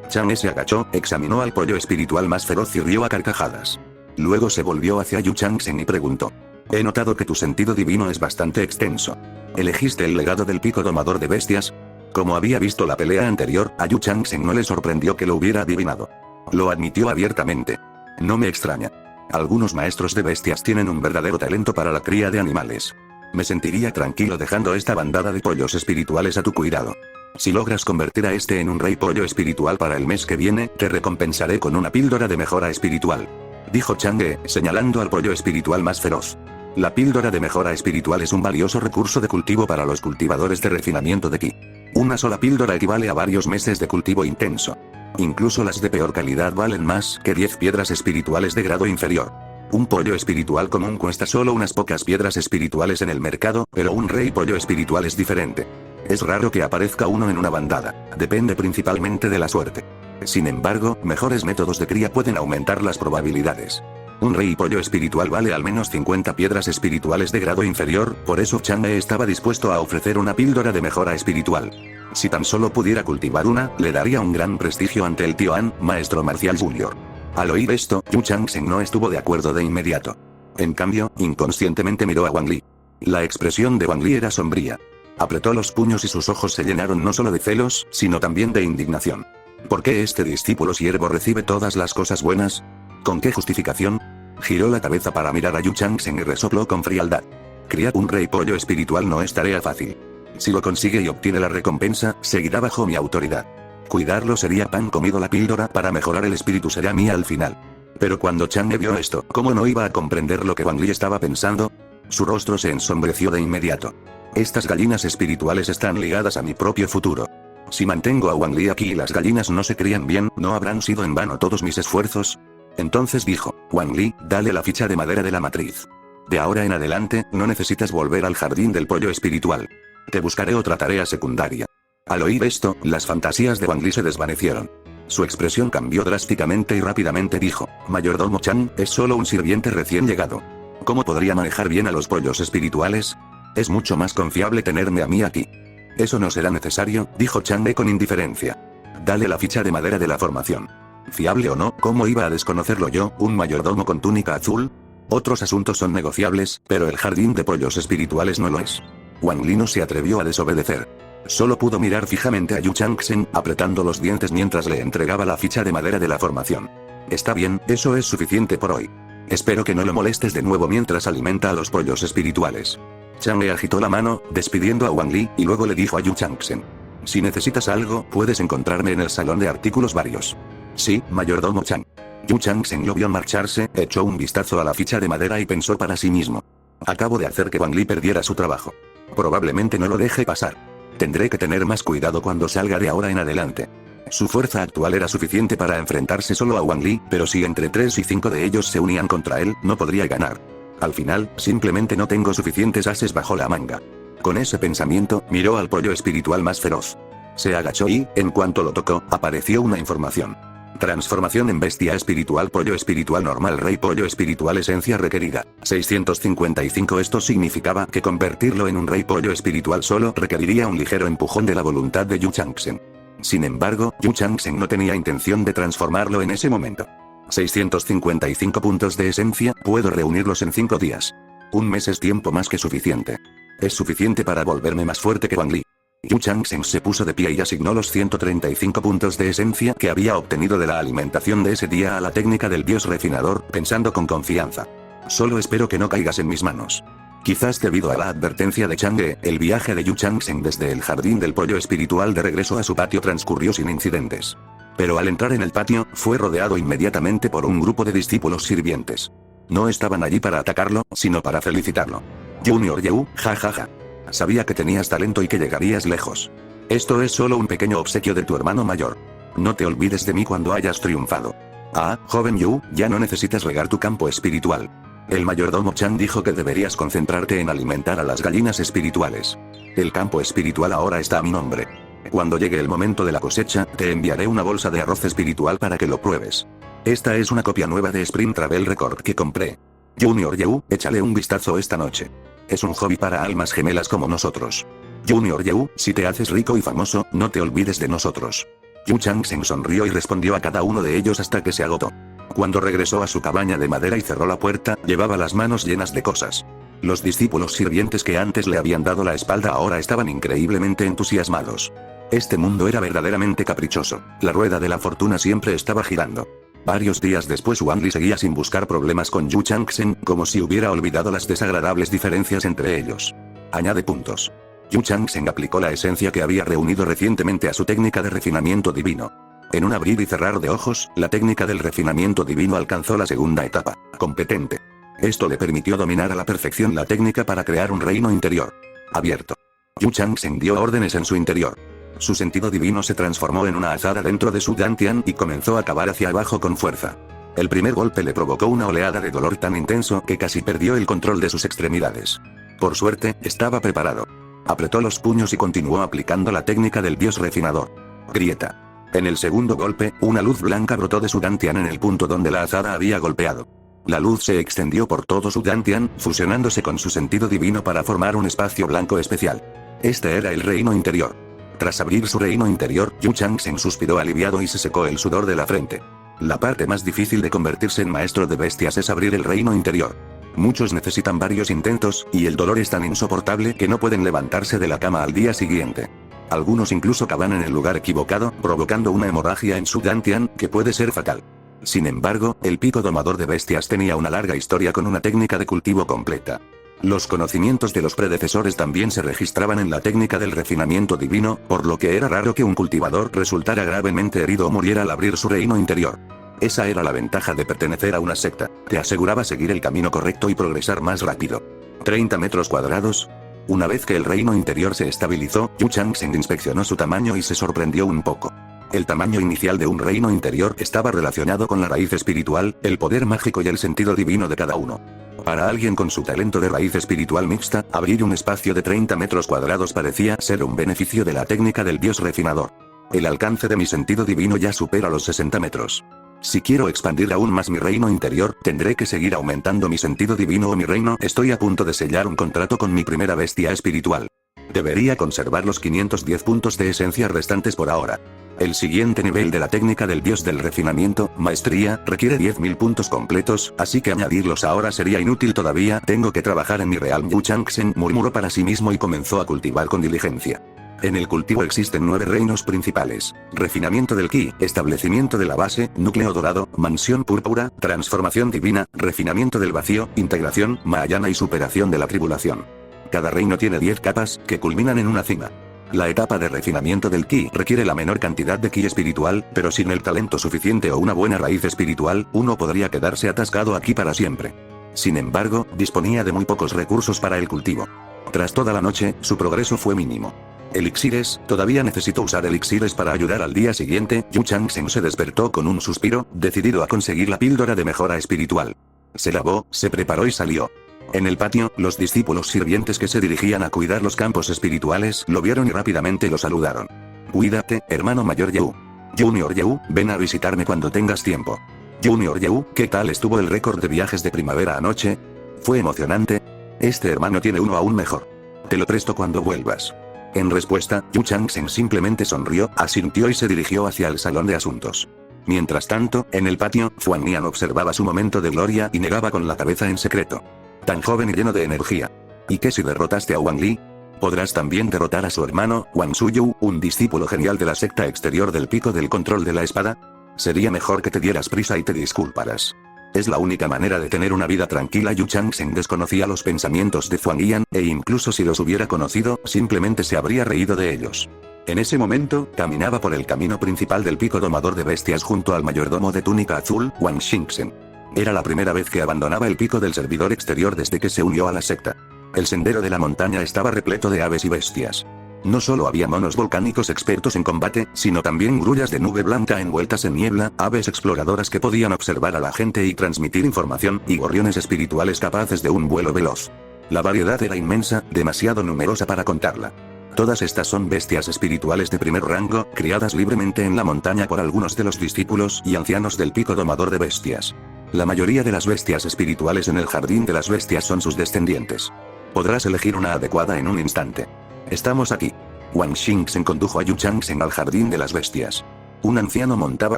Chang'e se agachó, examinó al pollo espiritual más feroz y rió a carcajadas. Luego se volvió hacia Yu Changsheng y preguntó. He notado que tu sentido divino es bastante extenso. ¿Elegiste el legado del pico domador de bestias? Como había visto la pelea anterior, a Yu Changsheng no le sorprendió que lo hubiera adivinado. Lo admitió abiertamente. No me extraña. Algunos maestros de bestias tienen un verdadero talento para la cría de animales. Me sentiría tranquilo dejando esta bandada de pollos espirituales a tu cuidado. Si logras convertir a este en un rey pollo espiritual para el mes que viene, te recompensaré con una píldora de mejora espiritual. Dijo Chang'e, señalando al pollo espiritual más feroz. La píldora de mejora espiritual es un valioso recurso de cultivo para los cultivadores de refinamiento de ki. Una sola píldora equivale a varios meses de cultivo intenso. Incluso las de peor calidad valen más que 10 piedras espirituales de grado inferior. Un pollo espiritual común cuesta solo unas pocas piedras espirituales en el mercado, pero un rey pollo espiritual es diferente. Es raro que aparezca uno en una bandada, depende principalmente de la suerte. Sin embargo, mejores métodos de cría pueden aumentar las probabilidades. Un rey pollo espiritual vale al menos 50 piedras espirituales de grado inferior, por eso Chang'e estaba dispuesto a ofrecer una píldora de mejora espiritual. Si tan solo pudiera cultivar una, le daría un gran prestigio ante el tío An, maestro marcial junior. Al oír esto, Yu Changsheng no estuvo de acuerdo de inmediato. En cambio, inconscientemente miró a Wang Li. La expresión de Wang Li era sombría. Apretó los puños y sus ojos se llenaron no solo de celos, sino también de indignación. ¿Por qué este discípulo siervo recibe todas las cosas buenas? ¿Con qué justificación? Giró la cabeza para mirar a Yu Changsheng y resopló con frialdad. Criar un rey pollo espiritual no es tarea fácil. Si lo consigue y obtiene la recompensa, seguirá bajo mi autoridad. Cuidarlo sería pan comido, la píldora para mejorar el espíritu será mía al final. Pero cuando Chang'e vio esto, ¿cómo no iba a comprender lo que Wang Li estaba pensando? Su rostro se ensombreció de inmediato. Estas gallinas espirituales están ligadas a mi propio futuro. Si mantengo a Wang Li aquí y las gallinas no se crían bien, ¿no habrán sido en vano todos mis esfuerzos? Entonces dijo, Wang Li, dale la ficha de madera de la matriz. De ahora en adelante, no necesitas volver al jardín del pollo espiritual. Te buscaré otra tarea secundaria. Al oír esto, las fantasías de Wang Li se desvanecieron. Su expresión cambió drásticamente y rápidamente dijo, Mayordomo Chan, es solo un sirviente recién llegado. ¿Cómo podría manejar bien a los pollos espirituales? Es mucho más confiable tenerme a mí aquí. Eso no será necesario, dijo Chang'e con indiferencia. Dale la ficha de madera de la formación. Fiable o no, ¿cómo iba a desconocerlo yo, un mayordomo con túnica azul? Otros asuntos son negociables, pero el jardín de pollos espirituales no lo es. Wang Li no se atrevió a desobedecer. Solo pudo mirar fijamente a Yu Changsheng, apretando los dientes mientras le entregaba la ficha de madera de la formación. Está bien, eso es suficiente por hoy. Espero que no lo molestes de nuevo mientras alimenta a los pollos espirituales. Chang'e agitó la mano, despidiendo a Wang Li, y luego le dijo a Yu Changsheng. Si necesitas algo, puedes encontrarme en el salón de artículos varios. Sí, mayordomo Chang. Yu Changsheng lo vio marcharse, echó un vistazo a la ficha de madera y pensó para sí mismo. Acabo de hacer que Wang Li perdiera su trabajo. Probablemente no lo deje pasar. Tendré que tener más cuidado cuando salga de ahora en adelante. Su fuerza actual era suficiente para enfrentarse solo a Wang Li, pero si entre 3 y 5 de ellos se unían contra él, no podría ganar. Al final, simplemente no tengo suficientes ases bajo la manga. Con ese pensamiento, miró al pollo espiritual más feroz. Se agachó y, en cuanto lo tocó, apareció una información. Transformación en bestia espiritual, pollo espiritual normal, rey pollo espiritual, esencia requerida, 655. Esto significaba que convertirlo en un rey pollo espiritual solo requeriría un ligero empujón de la voluntad de Yu Changsheng. Sin embargo, Yu Changsheng no tenía intención de transformarlo en ese momento. 655 puntos de esencia, puedo reunirlos en 5 días. Un mes es tiempo más que suficiente. Es suficiente para volverme más fuerte que Wang Li. Yu Changsheng se puso de pie y asignó los 135 puntos de esencia que había obtenido de la alimentación de ese día a la técnica del dios refinador, pensando con confianza. Solo espero que no caigas en mis manos. Quizás debido a la advertencia de Chang'e, el viaje de Yu Changsheng desde el jardín del pollo espiritual de regreso a su patio transcurrió sin incidentes. Pero al entrar en el patio, fue rodeado inmediatamente por un grupo de discípulos sirvientes. No estaban allí para atacarlo, sino para felicitarlo. Junior Yu, jajaja. Sabía que tenías talento y que llegarías lejos. Esto es solo un pequeño obsequio de tu hermano mayor. No te olvides de mí cuando hayas triunfado. Ah, joven Yu, ya no necesitas regar tu campo espiritual. El mayordomo Chan dijo que deberías concentrarte en alimentar a las gallinas espirituales. El campo espiritual ahora está a mi nombre. Cuando llegue el momento de la cosecha, te enviaré una bolsa de arroz espiritual para que lo pruebes. Esta es una copia nueva de Sprint Travel Record que compré. Junior Yu, échale un vistazo esta noche. Es un hobby para almas gemelas como nosotros. Junior Yu, si te haces rico y famoso, no te olvides de nosotros. Yu Changsheng sonrió y respondió a cada uno de ellos hasta que se agotó. Cuando regresó a su cabaña de madera y cerró la puerta, llevaba las manos llenas de cosas. Los discípulos sirvientes que antes le habían dado la espalda ahora estaban increíblemente entusiasmados. Este mundo era verdaderamente caprichoso. La rueda de la fortuna siempre estaba girando. Varios días después Wang Li seguía sin buscar problemas con Yu Changsheng, como si hubiera olvidado las desagradables diferencias entre ellos. Añade puntos. Yu Changsheng aplicó la esencia que había reunido recientemente a su técnica de refinamiento divino. En un abrir y cerrar de ojos, la técnica del refinamiento divino alcanzó la segunda etapa, competente. Esto le permitió dominar a la perfección la técnica para crear un reino interior abierto. Yu Changsheng dio órdenes en su interior. Su sentido divino se transformó en una azada dentro de su dantian y comenzó a cavar hacia abajo con fuerza. El primer golpe le provocó una oleada de dolor tan intenso que casi perdió el control de sus extremidades. Por suerte, estaba preparado. Apretó los puños y continuó aplicando la técnica del dios refinador. Grieta. En el segundo golpe, una luz blanca brotó de su dantian en el punto donde la azada había golpeado. La luz se extendió por todo su dantian, fusionándose con su sentido divino para formar un espacio blanco especial. Este era el reino interior. Tras abrir su reino interior, Yu Changsheng suspiró aliviado y se secó el sudor de la frente. La parte más difícil de convertirse en maestro de bestias es abrir el reino interior. Muchos necesitan varios intentos, y el dolor es tan insoportable que no pueden levantarse de la cama al día siguiente. Algunos incluso cavan en el lugar equivocado, provocando una hemorragia en su dantian, que puede ser fatal. Sin embargo, el pico domador de bestias tenía una larga historia con una técnica de cultivo completa. Los conocimientos de los predecesores también se registraban en la técnica del refinamiento divino, por lo que era raro que un cultivador resultara gravemente herido o muriera al abrir su reino interior. Esa era la ventaja de pertenecer a una secta, te aseguraba seguir el camino correcto y progresar más rápido. 30 metros cuadrados. Una vez que el reino interior se estabilizó, Yu Changsheng inspeccionó su tamaño y se sorprendió un poco. El tamaño inicial de un reino interior estaba relacionado con la raíz espiritual, el poder mágico y el sentido divino de cada uno. Para alguien con su talento de raíz espiritual mixta, abrir un espacio de 30 metros cuadrados parecía ser un beneficio de la técnica del dios refinador. El alcance de mi sentido divino ya supera los 60 metros. Si quiero expandir aún más mi reino interior, tendré que seguir aumentando mi sentido divino o mi reino. Estoy a punto de sellar un contrato con mi primera bestia espiritual. Debería conservar los 510 puntos de esencia restantes por ahora. El siguiente nivel de la técnica del dios del refinamiento, maestría, requiere 10.000 puntos completos, así que añadirlos ahora sería inútil todavía. Tengo que trabajar en mi realm. Yu Changsheng murmuró para sí mismo y comenzó a cultivar con diligencia. En el cultivo existen 9 reinos principales: refinamiento del ki, establecimiento de la base, núcleo dorado, mansión púrpura, transformación divina, refinamiento del vacío, integración, mahayana y superación de la tribulación. Cada reino tiene 10 capas, que culminan en una cima. La etapa de refinamiento del ki requiere la menor cantidad de ki espiritual, pero sin el talento suficiente o una buena raíz espiritual, uno podría quedarse atascado aquí para siempre. Sin embargo, disponía de muy pocos recursos para el cultivo. Tras toda la noche, su progreso fue mínimo. Elixires, todavía necesito usar elixires para ayudar al día siguiente. Yu Changsheng se despertó con un suspiro, decidido a conseguir la píldora de mejora espiritual. Se lavó, se preparó y salió. En el patio, los discípulos sirvientes que se dirigían a cuidar los campos espirituales lo vieron y rápidamente lo saludaron. Cuídate, hermano mayor Yu. Junior Yu, ven a visitarme cuando tengas tiempo. Junior Yu, ¿qué tal estuvo el récord de viajes de primavera anoche? ¿Fue emocionante? Este hermano tiene uno aún mejor. Te lo presto cuando vuelvas. En respuesta, Yu Changsheng simplemente sonrió, asintió y se dirigió hacia el salón de asuntos. Mientras tanto, en el patio, Xuan Nian observaba su momento de gloria y negaba con la cabeza en secreto. Tan joven y lleno de energía. ¿Y qué si derrotaste a Wang Li? Podrás también derrotar a su hermano, Wang Suyu, un discípulo genial de la secta exterior del pico del control de la espada. Sería mejor que te dieras prisa y te disculparas. Es la única manera de tener una vida tranquila. Yu Changsheng desconocía los pensamientos de Huang Yan, e incluso si los hubiera conocido, simplemente se habría reído de ellos. En ese momento, caminaba por el camino principal del pico domador de bestias junto al mayordomo de túnica azul, Wang Xingchen. Era la primera vez que abandonaba el pico del servidor exterior desde que se unió a la secta. El sendero de la montaña estaba repleto de aves y bestias. No solo había monos volcánicos expertos en combate, sino también grullas de nube blanca envueltas en niebla, aves exploradoras que podían observar a la gente y transmitir información, y gorriones espirituales capaces de un vuelo veloz. La variedad era inmensa, demasiado numerosa para contarla. Todas estas son bestias espirituales de primer rango, criadas libremente en la montaña por algunos de los discípulos y ancianos del pico domador de bestias. La mayoría de las bestias espirituales en el jardín de las bestias son sus descendientes. Podrás elegir una adecuada en un instante. Estamos aquí. Wang Xingchen condujo a Yu Changsheng al jardín de las bestias. Un anciano montaba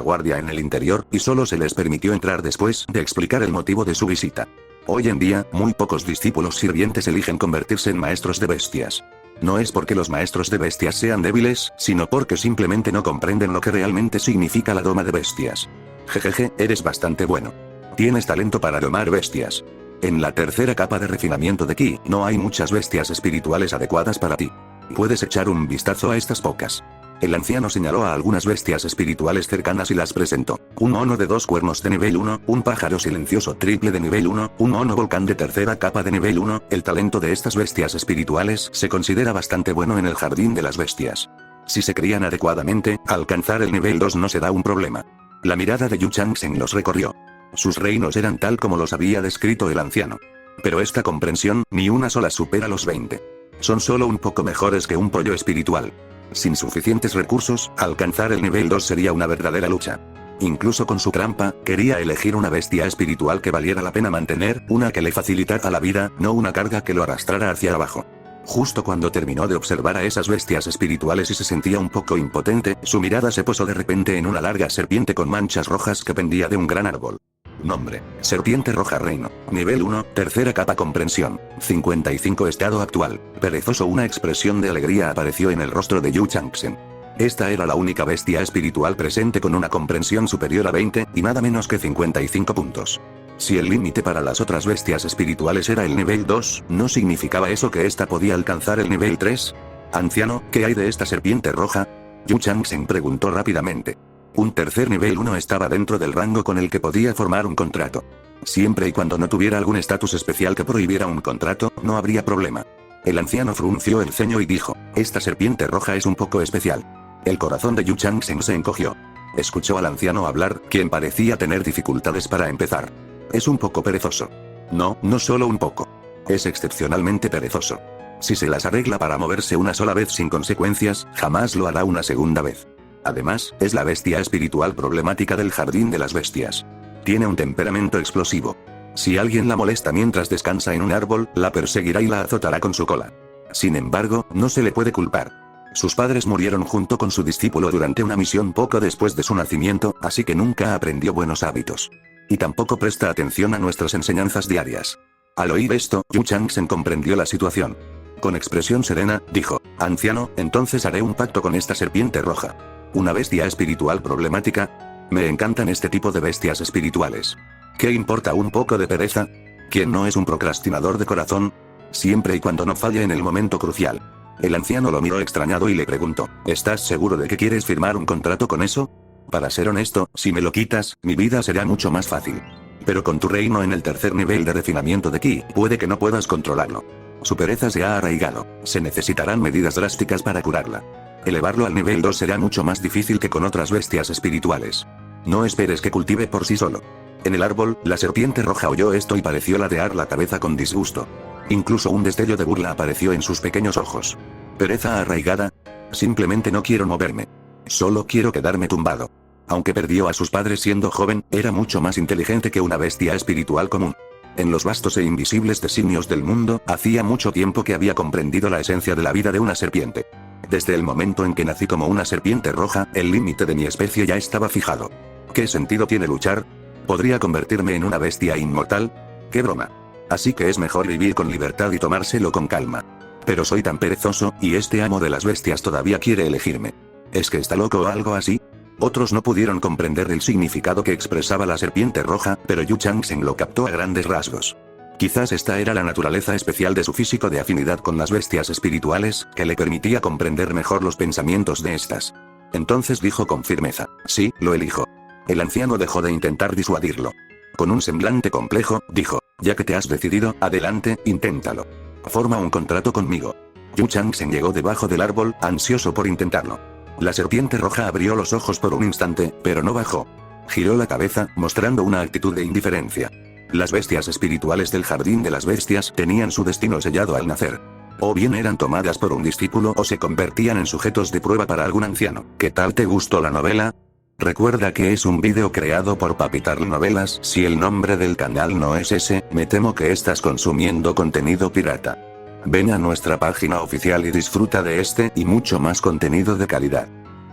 guardia en el interior, y solo se les permitió entrar después de explicar el motivo de su visita. Hoy en día, muy pocos discípulos sirvientes eligen convertirse en maestros de bestias. No es porque los maestros de bestias sean débiles, sino porque simplemente no comprenden lo que realmente significa la doma de bestias. Jejeje, eres bastante bueno. Tienes talento para domar bestias. En la tercera capa de refinamiento de Ki, no hay muchas bestias espirituales adecuadas para ti. Puedes echar un vistazo a estas pocas. El anciano señaló a algunas bestias espirituales cercanas y las presentó. Un mono de 2 cuernos de nivel 1, un pájaro silencioso triple de nivel 1, un mono volcán de tercera capa de nivel 1, el talento de estas bestias espirituales se considera bastante bueno en el jardín de las bestias. Si se crían adecuadamente, alcanzar el nivel 2 no será un problema. La mirada de Yu Changsheng los recorrió. Sus reinos eran tal como los había descrito el anciano. Pero esta comprensión, ni una sola supera los 20. Son solo un poco mejores que un pollo espiritual. Sin suficientes recursos, alcanzar el nivel 2 sería una verdadera lucha. Incluso con su trampa, quería elegir una bestia espiritual que valiera la pena mantener, una que le facilitara la vida, no una carga que lo arrastrara hacia abajo. Justo cuando terminó de observar a esas bestias espirituales y se sentía un poco impotente, su mirada se posó de repente en una larga serpiente con manchas rojas que pendía de un gran árbol. Nombre: Serpiente Roja Reino. Nivel 1, tercera capa comprensión. 55 estado actual. Perezoso. Una expresión de alegría apareció en el rostro de Yu Changsheng. Esta era la única bestia espiritual presente con una comprensión superior a 20, y nada menos que 55 puntos. Si el límite para las otras bestias espirituales era el nivel 2, ¿no significaba eso que ésta podía alcanzar el nivel 3? Anciano, ¿qué hay de esta serpiente roja? Yu Changsheng preguntó rápidamente. Un tercer nivel 1 estaba dentro del rango con el que podía formar un contrato. Siempre y cuando no tuviera algún estatus especial que prohibiera un contrato, no habría problema. El anciano frunció el ceño y dijo: esta serpiente roja es un poco especial. El corazón de Yu Changsheng se encogió. Escuchó al anciano hablar, quien parecía tener dificultades para empezar. Es un poco perezoso. No, no solo un poco. Es excepcionalmente perezoso. Si se las arregla para moverse una sola vez sin consecuencias, jamás lo hará una segunda vez. Además, es la bestia espiritual problemática del jardín de las bestias. Tiene un temperamento explosivo. Si alguien la molesta mientras descansa en un árbol, la perseguirá y la azotará con su cola. Sin embargo, no se le puede culpar. Sus padres murieron junto con su discípulo durante una misión poco después de su nacimiento, así que nunca aprendió buenos hábitos. Y tampoco presta atención a nuestras enseñanzas diarias. Al oír esto, Yu Changsheng comprendió la situación. Con expresión serena, dijo: anciano, entonces haré un pacto con esta serpiente roja. Una bestia espiritual problemática. Me encantan este tipo de bestias espirituales. ¿Qué importa un poco de pereza? ¿Quién no es un procrastinador de corazón? Siempre y cuando no falle en el momento crucial. El anciano lo miró extrañado y le preguntó: ¿estás seguro de que quieres firmar un contrato con eso? Para ser honesto, si me lo quitas, mi vida será mucho más fácil. Pero con tu reino en el tercer nivel de refinamiento de Ki, puede que no puedas controlarlo. Su pereza se ha arraigado. Se necesitarán medidas drásticas para curarla. Elevarlo al nivel 2 será mucho más difícil que con otras bestias espirituales. No esperes que cultive por sí solo. En el árbol, la serpiente roja oyó esto y pareció ladear la cabeza con disgusto. Incluso un destello de burla apareció en sus pequeños ojos. ¿Pereza arraigada? Simplemente no quiero moverme. Solo quiero quedarme tumbado. Aunque perdió a sus padres siendo joven, era mucho más inteligente que una bestia espiritual común. En los vastos e invisibles designios del mundo, hacía mucho tiempo que había comprendido la esencia de la vida de una serpiente. Desde el momento en que nací como una serpiente roja, el límite de mi especie ya estaba fijado. ¿Qué sentido tiene luchar? ¿Podría convertirme en una bestia inmortal? ¡Qué broma! Así que es mejor vivir con libertad y tomárselo con calma. Pero soy tan perezoso, y este amo de las bestias todavía quiere elegirme. ¿Es que está loco o algo así? Otros no pudieron comprender el significado que expresaba la serpiente roja, pero Yu Changsheng lo captó a grandes rasgos. Quizás esta era la naturaleza especial de su físico de afinidad con las bestias espirituales, que le permitía comprender mejor los pensamientos de estas. Entonces dijo con firmeza: sí, lo elijo. El anciano dejó de intentar disuadirlo. Con un semblante complejo, dijo: ya que te has decidido, adelante, inténtalo. Forma un contrato conmigo. Yu Changsheng llegó debajo del árbol, ansioso por intentarlo. La serpiente roja abrió los ojos por un instante, pero no bajó. Giró la cabeza, mostrando una actitud de indiferencia. Las bestias espirituales del jardín de las bestias tenían su destino sellado al nacer. O bien eran tomadas por un discípulo o se convertían en sujetos de prueba para algún anciano. ¿Qué tal te gustó la novela? Recuerda que es un vídeo creado por Papitarl Novelas. Si el nombre del canal no es ese, me temo que estás consumiendo contenido pirata. Ven a nuestra página oficial y disfruta de este y mucho más contenido de calidad.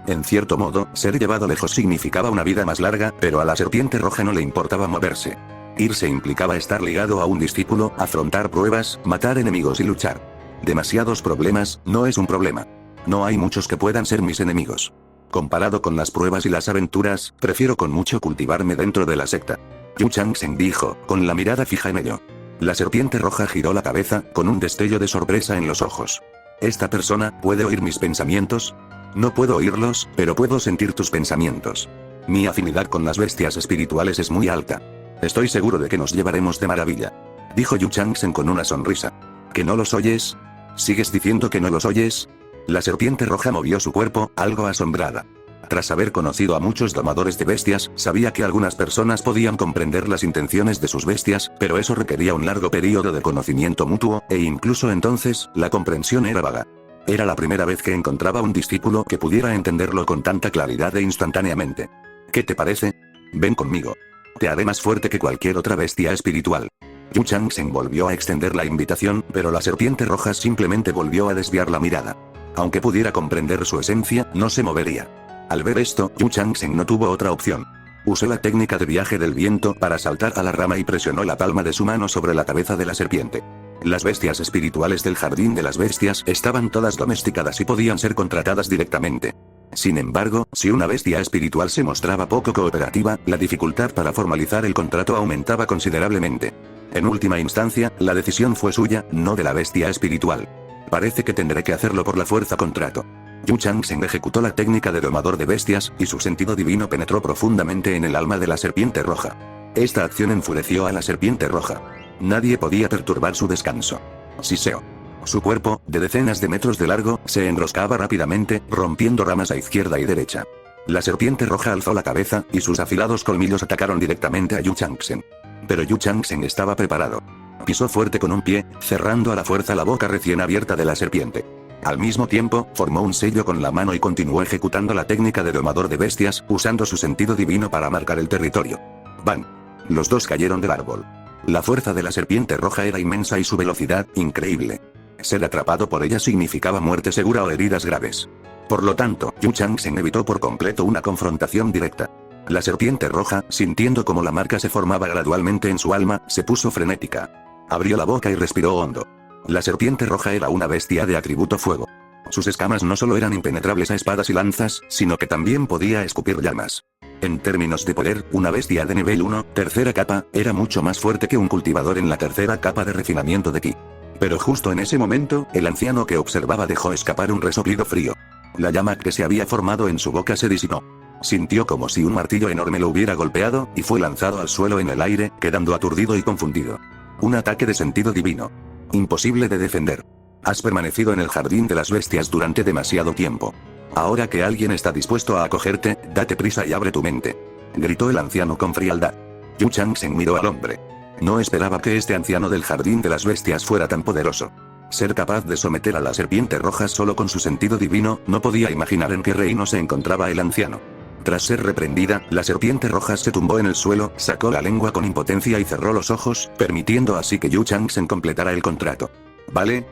En cierto modo, ser llevado lejos significaba una vida más larga, pero a la serpiente roja no le importaba moverse. Irse implicaba estar ligado a un discípulo, afrontar pruebas, matar enemigos y luchar. Demasiados problemas, no es un problema. No hay muchos que puedan ser mis enemigos. Comparado con las pruebas y las aventuras, prefiero con mucho cultivarme dentro de la secta. Yu Changsheng dijo, con la mirada fija en ello. La serpiente roja giró la cabeza, con un destello de sorpresa en los ojos. ¿Esta persona puede oír mis pensamientos? No puedo oírlos, pero puedo sentir tus pensamientos. Mi afinidad con las bestias espirituales es muy alta. Estoy seguro de que nos llevaremos de maravilla. Dijo Yu Changsheng con una sonrisa. ¿Que no los oyes? ¿Sigues diciendo que no los oyes? La serpiente roja movió su cuerpo, algo asombrada. Tras haber conocido a muchos domadores de bestias, sabía que algunas personas podían comprender las intenciones de sus bestias, pero eso requería un largo periodo de conocimiento mutuo, e incluso entonces, la comprensión era vaga. Era la primera vez que encontraba un discípulo que pudiera entenderlo con tanta claridad e instantáneamente. ¿Qué te parece? Ven conmigo. Te haré más fuerte que cualquier otra bestia espiritual. Yu Changsheng volvió a extender la invitación, pero la serpiente roja simplemente volvió a desviar la mirada. Aunque pudiera comprender su esencia, no se movería. Al ver esto, Yu Changsheng no tuvo otra opción. Usó la técnica de viaje del viento para saltar a la rama y presionó la palma de su mano sobre la cabeza de la serpiente. Las bestias espirituales del jardín de las bestias estaban todas domesticadas y podían ser contratadas directamente. Sin embargo, si una bestia espiritual se mostraba poco cooperativa, la dificultad para formalizar el contrato aumentaba considerablemente. En última instancia, la decisión fue suya, no de la bestia espiritual. Parece que tendré que hacerlo por la fuerza contrato. Yu Changsheng ejecutó la técnica de domador de bestias, y su sentido divino penetró profundamente en el alma de la serpiente roja. Esta acción enfureció a la serpiente roja. Nadie podía perturbar su descanso. Siseo. Su cuerpo, de decenas de metros de largo, se enroscaba rápidamente, rompiendo ramas a izquierda y derecha. La serpiente roja alzó la cabeza, y sus afilados colmillos atacaron directamente a Yu Changsheng. Pero Yu Changsheng estaba preparado. Pisó fuerte con un pie, cerrando a la fuerza la boca recién abierta de la serpiente. Al mismo tiempo, formó un sello con la mano y continuó ejecutando la técnica de domador de bestias, usando su sentido divino para marcar el territorio. ¡Bam! Los dos cayeron del árbol. La fuerza de la serpiente roja era inmensa y su velocidad, increíble. Ser atrapado por ella significaba muerte segura o heridas graves. Por lo tanto, Yu Changsheng evitó por completo una confrontación directa. La serpiente roja, sintiendo cómo la marca se formaba gradualmente en su alma, se puso frenética. Abrió la boca y respiró hondo. La serpiente roja era una bestia de atributo fuego. Sus escamas no solo eran impenetrables a espadas y lanzas, sino que también podía escupir llamas. En términos de poder, una bestia de nivel 1, tercera capa, era mucho más fuerte que un cultivador en la tercera capa de refinamiento de ki. Pero justo en ese momento, el anciano que observaba dejó escapar un resoplido frío. La llama que se había formado en su boca se disipó. Sintió como si un martillo enorme lo hubiera golpeado, y fue lanzado al suelo en el aire, quedando aturdido y confundido. Un ataque de sentido divino. Imposible de defender. Has permanecido en el jardín de las bestias durante demasiado tiempo. Ahora que alguien está dispuesto a acogerte, date prisa y abre tu mente. Gritó el anciano con frialdad. Yu Changsheng miró al hombre. No esperaba que este anciano del jardín de las bestias fuera tan poderoso. Ser capaz de someter a la serpiente roja solo con su sentido divino, no podía imaginar en qué reino se encontraba el anciano. Tras ser reprendida, la serpiente roja se tumbó en el suelo, sacó la lengua con impotencia y cerró los ojos, permitiendo así que Yu Changsheng completara el contrato. Vale.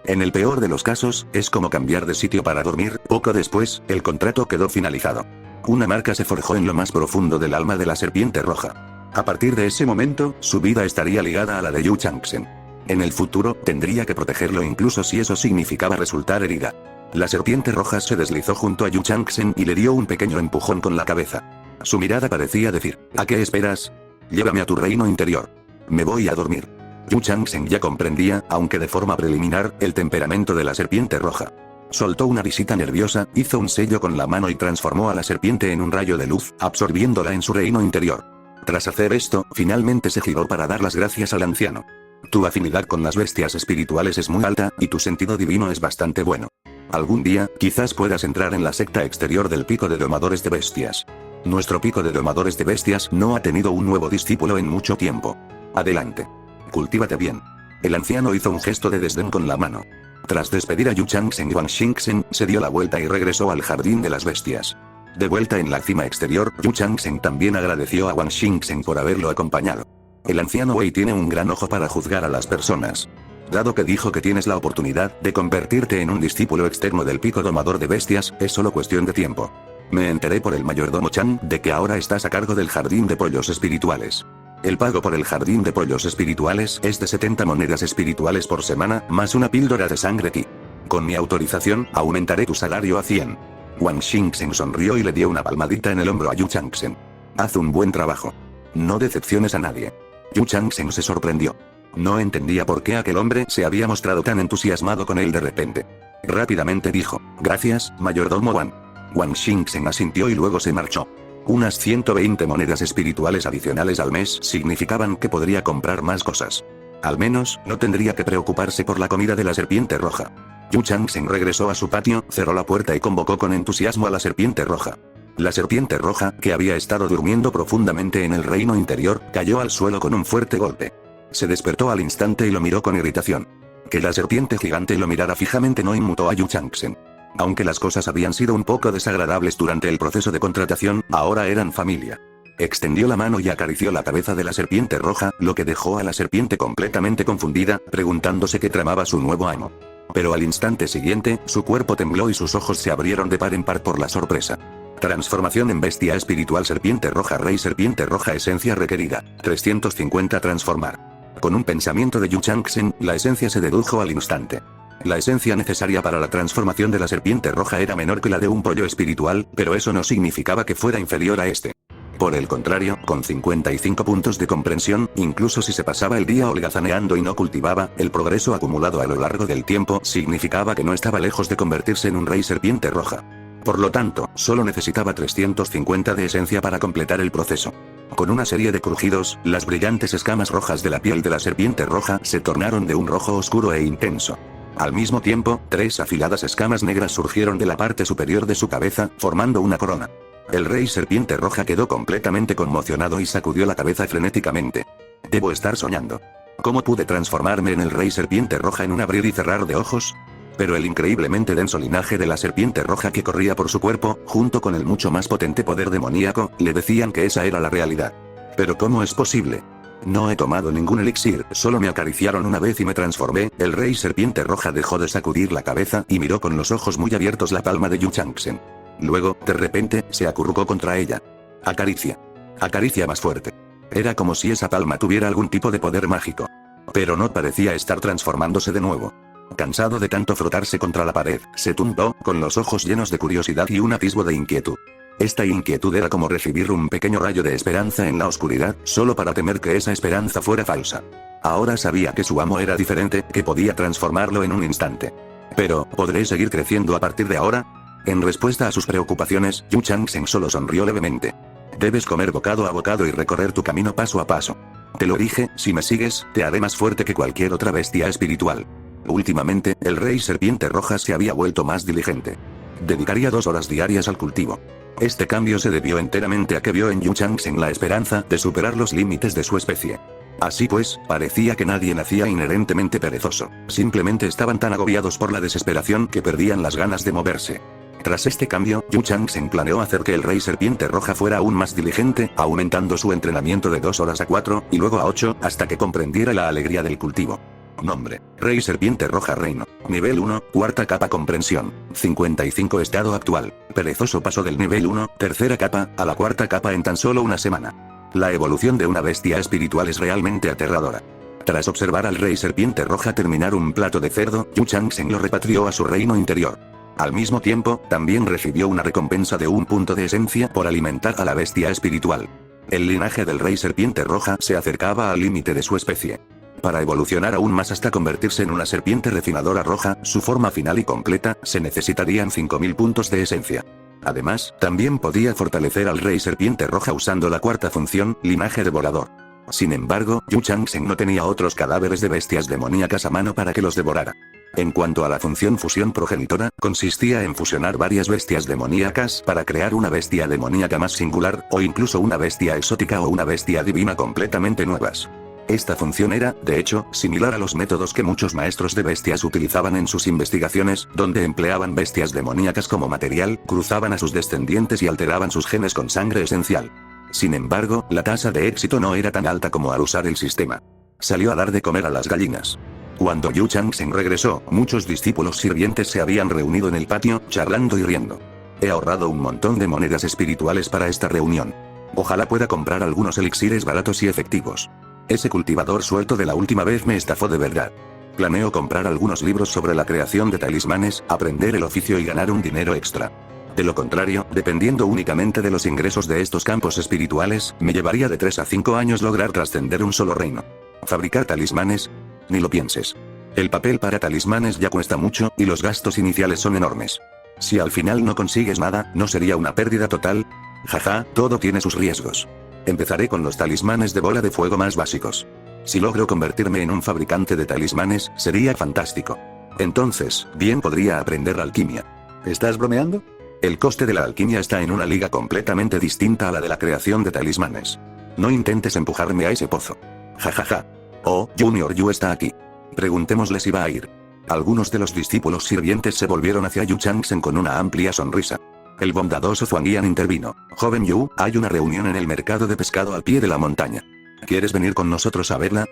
En el peor de los casos, es como cambiar de sitio para dormir. Poco después, el contrato quedó finalizado. Una marca se forjó en lo más profundo del alma de la serpiente roja. A partir de ese momento, su vida estaría ligada a la de Yu Chang'e. En el futuro, tendría que protegerlo incluso si eso significaba resultar herida. La serpiente roja se deslizó junto a Yu Chang'e y le dio un pequeño empujón con la cabeza. Su mirada parecía decir, ¿a qué esperas? Llévame a tu reino interior. Me voy a dormir. Yu Chang'e ya comprendía, aunque de forma preliminar, el temperamento de la serpiente roja. Soltó una risita nerviosa, hizo un sello con la mano y transformó a la serpiente en un rayo de luz, absorbiéndola en su reino interior. Tras hacer esto, finalmente se giró para dar las gracias al anciano. Tu afinidad con las bestias espirituales es muy alta, y tu sentido divino es bastante bueno. Algún día, quizás puedas entrar en la secta exterior del pico de domadores de bestias. Nuestro pico de domadores de bestias no ha tenido un nuevo discípulo en mucho tiempo. Adelante. Cultívate bien. El anciano hizo un gesto de desdén con la mano. Tras despedir a Yu Chang'e y Wang Xingchen, se dio la vuelta y regresó al jardín de las bestias. De vuelta en la cima exterior, Yu Chang'e también agradeció a Wang Xingchen por haberlo acompañado. El anciano Wei tiene un gran ojo para juzgar a las personas. Dado que dijo que tienes la oportunidad de convertirte en un discípulo externo del pico domador de bestias, es solo cuestión de tiempo. Me enteré por el mayordomo Chan de que ahora estás a cargo del jardín de pollos espirituales. El pago por el jardín de pollos espirituales es de 70 monedas espirituales por semana, más una píldora de sangre Qi. Con mi autorización, aumentaré tu salario a 100. Wang Xingchen sonrió y le dio una palmadita en el hombro a Yu Chang'e. Haz un buen trabajo. No decepciones a nadie. Yu Chang'e se sorprendió. No entendía por qué aquel hombre se había mostrado tan entusiasmado con él de repente. Rápidamente dijo, gracias, mayordomo Wang. Wang Xingchen asintió y luego se marchó. Unas 120 monedas espirituales adicionales al mes significaban que podría comprar más cosas. Al menos, no tendría que preocuparse por la comida de la serpiente roja. Yu Chang'e regresó a su patio, cerró la puerta y convocó con entusiasmo a la serpiente roja. La serpiente roja, que había estado durmiendo profundamente en el reino interior, cayó al suelo con un fuerte golpe. Se despertó al instante y lo miró con irritación. Que la serpiente gigante lo mirara fijamente no inmutó a Yu Chang'e. Aunque las cosas habían sido un poco desagradables durante el proceso de contratación, ahora eran familia. Extendió la mano y acarició la cabeza de la serpiente roja, lo que dejó a la serpiente completamente confundida, preguntándose qué tramaba su nuevo amo. Pero al instante siguiente, su cuerpo tembló y sus ojos se abrieron de par en par por la sorpresa. Transformación en bestia espiritual serpiente roja rey serpiente roja esencia requerida, 350 transformar. Con un pensamiento de Yu Chang'e, la esencia se dedujo al instante. La esencia necesaria para la transformación de la serpiente roja era menor que la de un pollo espiritual, pero eso no significaba que fuera inferior a este. Por el contrario, con 55 puntos de comprensión, incluso si se pasaba el día holgazaneando y no cultivaba, el progreso acumulado a lo largo del tiempo significaba que no estaba lejos de convertirse en un rey serpiente roja. Por lo tanto, solo necesitaba 350 de esencia para completar el proceso. Con una serie de crujidos, las brillantes escamas rojas de la piel de la serpiente roja se tornaron de un rojo oscuro e intenso. Al mismo tiempo, 3 afiladas escamas negras surgieron de la parte superior de su cabeza, formando una corona. El rey serpiente roja quedó completamente conmocionado y sacudió la cabeza frenéticamente. Debo estar soñando. ¿Cómo pude transformarme en el rey serpiente roja en un abrir y cerrar de ojos? Pero el increíblemente denso linaje de la serpiente roja que corría por su cuerpo, junto con el mucho más potente poder demoníaco, le decían que esa era la realidad. ¿Pero cómo es posible? No he tomado ningún elixir, solo me acariciaron una vez y me transformé. El rey serpiente roja dejó de sacudir la cabeza y miró con los ojos muy abiertos la palma de Yu Chang'e. Luego, de repente, se acurrucó contra ella. Acaricia. Acaricia más fuerte. Era como si esa palma tuviera algún tipo de poder mágico. Pero no parecía estar transformándose de nuevo. Cansado de tanto frotarse contra la pared, se tumbó, con los ojos llenos de curiosidad y un atisbo de inquietud. Esta inquietud era como recibir un pequeño rayo de esperanza en la oscuridad, solo para temer que esa esperanza fuera falsa. Ahora sabía que su amo era diferente, que podía transformarlo en un instante. Pero, ¿podré seguir creciendo a partir de ahora? En respuesta a sus preocupaciones, Yu Chang'e solo sonrió levemente. Debes comer bocado a bocado y recorrer tu camino paso a paso. Te lo dije, si me sigues, te haré más fuerte que cualquier otra bestia espiritual. Últimamente, el rey serpiente roja se había vuelto más diligente. Dedicaría 2 horas diarias al cultivo. Este cambio se debió enteramente a que vio en Yu Chang'e la esperanza de superar los límites de su especie. Así pues, parecía que nadie nacía inherentemente perezoso. Simplemente estaban tan agobiados por la desesperación que perdían las ganas de moverse. Tras este cambio, Yu Chang'e planeó hacer que el rey serpiente roja fuera aún más diligente, aumentando su entrenamiento de 2 horas a 4, y luego a 8, hasta que comprendiera la alegría del cultivo. Nombre: Rey Serpiente Roja Reino. Nivel 1, cuarta capa comprensión. 55 estado actual. Perezoso pasó del nivel 1, tercera capa, a la cuarta capa en tan solo una semana. La evolución de una bestia espiritual es realmente aterradora. Tras observar al rey serpiente roja terminar un plato de cerdo, Yu Changsheng lo repatrió a su reino interior. Al mismo tiempo, también recibió una recompensa de 1 punto de esencia por alimentar a la bestia espiritual. El linaje del rey serpiente roja se acercaba al límite de su especie. Para evolucionar aún más hasta convertirse en una serpiente refinadora roja, su forma final y completa, se necesitarían 5000 puntos de esencia. Además, también podía fortalecer al rey serpiente roja usando la cuarta función, linaje devorador. Sin embargo, Yu Changsheng no tenía otros cadáveres de bestias demoníacas a mano para que los devorara. En cuanto a la función fusión progenitora, consistía en fusionar varias bestias demoníacas para crear una bestia demoníaca más singular, o incluso una bestia exótica o una bestia divina completamente nuevas. Esta función era, de hecho, similar a los métodos que muchos maestros de bestias utilizaban en sus investigaciones, donde empleaban bestias demoníacas como material, cruzaban a sus descendientes y alteraban sus genes con sangre esencial. Sin embargo, la tasa de éxito no era tan alta como al usar el sistema. Salió a dar de comer a las gallinas. Cuando Yu Changsheng regresó, muchos discípulos sirvientes se habían reunido en el patio, charlando y riendo. He ahorrado un montón de monedas espirituales para esta reunión. Ojalá pueda comprar algunos elixires baratos y efectivos. Ese cultivador suelto de la última vez me estafó de verdad. Planeo comprar algunos libros sobre la creación de talismanes, aprender el oficio y ganar un dinero extra. De lo contrario, dependiendo únicamente de los ingresos de estos campos espirituales, me llevaría de 3 a 5 años lograr trascender un solo reino. ¿Fabricar talismanes? Ni lo pienses. El papel para talismanes ya cuesta mucho, y los gastos iniciales son enormes. Si al final no consigues nada, ¿no sería una pérdida total? Jaja, todo tiene sus riesgos. Empezaré con los talismanes de bola de fuego más básicos. Si logro convertirme en un fabricante de talismanes, sería fantástico. Entonces, bien podría aprender alquimia. ¿Estás bromeando? El coste de la alquimia está en una liga completamente distinta a la de la creación de talismanes. No intentes empujarme a ese pozo. Jajaja. Oh, Junior Yu está aquí. Preguntémosle si va a ir. Algunos de los discípulos sirvientes se volvieron hacia Yu Changsheng con una amplia sonrisa. El bondadoso Zuanguian intervino. Joven Yu, hay una reunión en el mercado de pescado al pie de la montaña. ¿Quieres venir con nosotros a verla?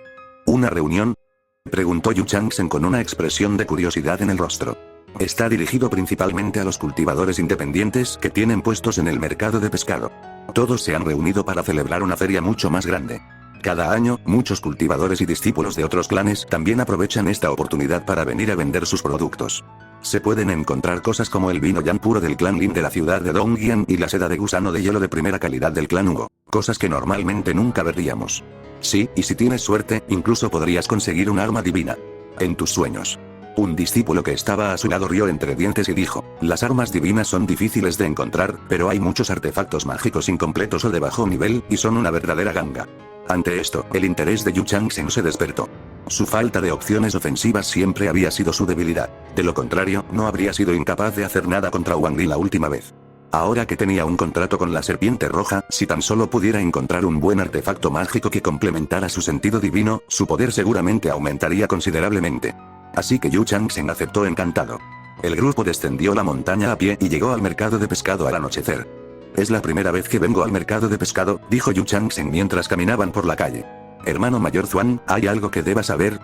¿Una reunión? Preguntó Yu Changsheng con una expresión de curiosidad en el rostro. Está dirigido principalmente a los cultivadores independientes que tienen puestos en el mercado de pescado. Todos se han reunido para celebrar una feria mucho más grande. Cada año, muchos cultivadores y discípulos de otros clanes también aprovechan esta oportunidad para venir a vender sus productos. Se pueden encontrar cosas como el vino Yan puro del clan Lin de la ciudad de Dongyan y la seda de gusano de hielo de primera calidad del clan Hugo, cosas que normalmente nunca veríamos. Sí, y si tienes suerte, incluso podrías conseguir un arma divina. En tus sueños. Un discípulo que estaba a su lado rió entre dientes y dijo, las armas divinas son difíciles de encontrar, pero hay muchos artefactos mágicos incompletos o de bajo nivel, y son una verdadera ganga. Ante esto, el interés de Yu Changsheng se despertó. Su falta de opciones ofensivas siempre había sido su debilidad. De lo contrario, no habría sido incapaz de hacer nada contra Wang Li la última vez. Ahora que tenía un contrato con la serpiente roja, si tan solo pudiera encontrar un buen artefacto mágico que complementara su sentido divino, su poder seguramente aumentaría considerablemente. Así que Yu Changsheng aceptó encantado. El grupo descendió la montaña a pie y llegó al mercado de pescado al anochecer. Es la primera vez que vengo al mercado de pescado, dijo Yu Changsheng mientras caminaban por la calle. Hermano mayor Zuan, ¿hay algo que debas saber?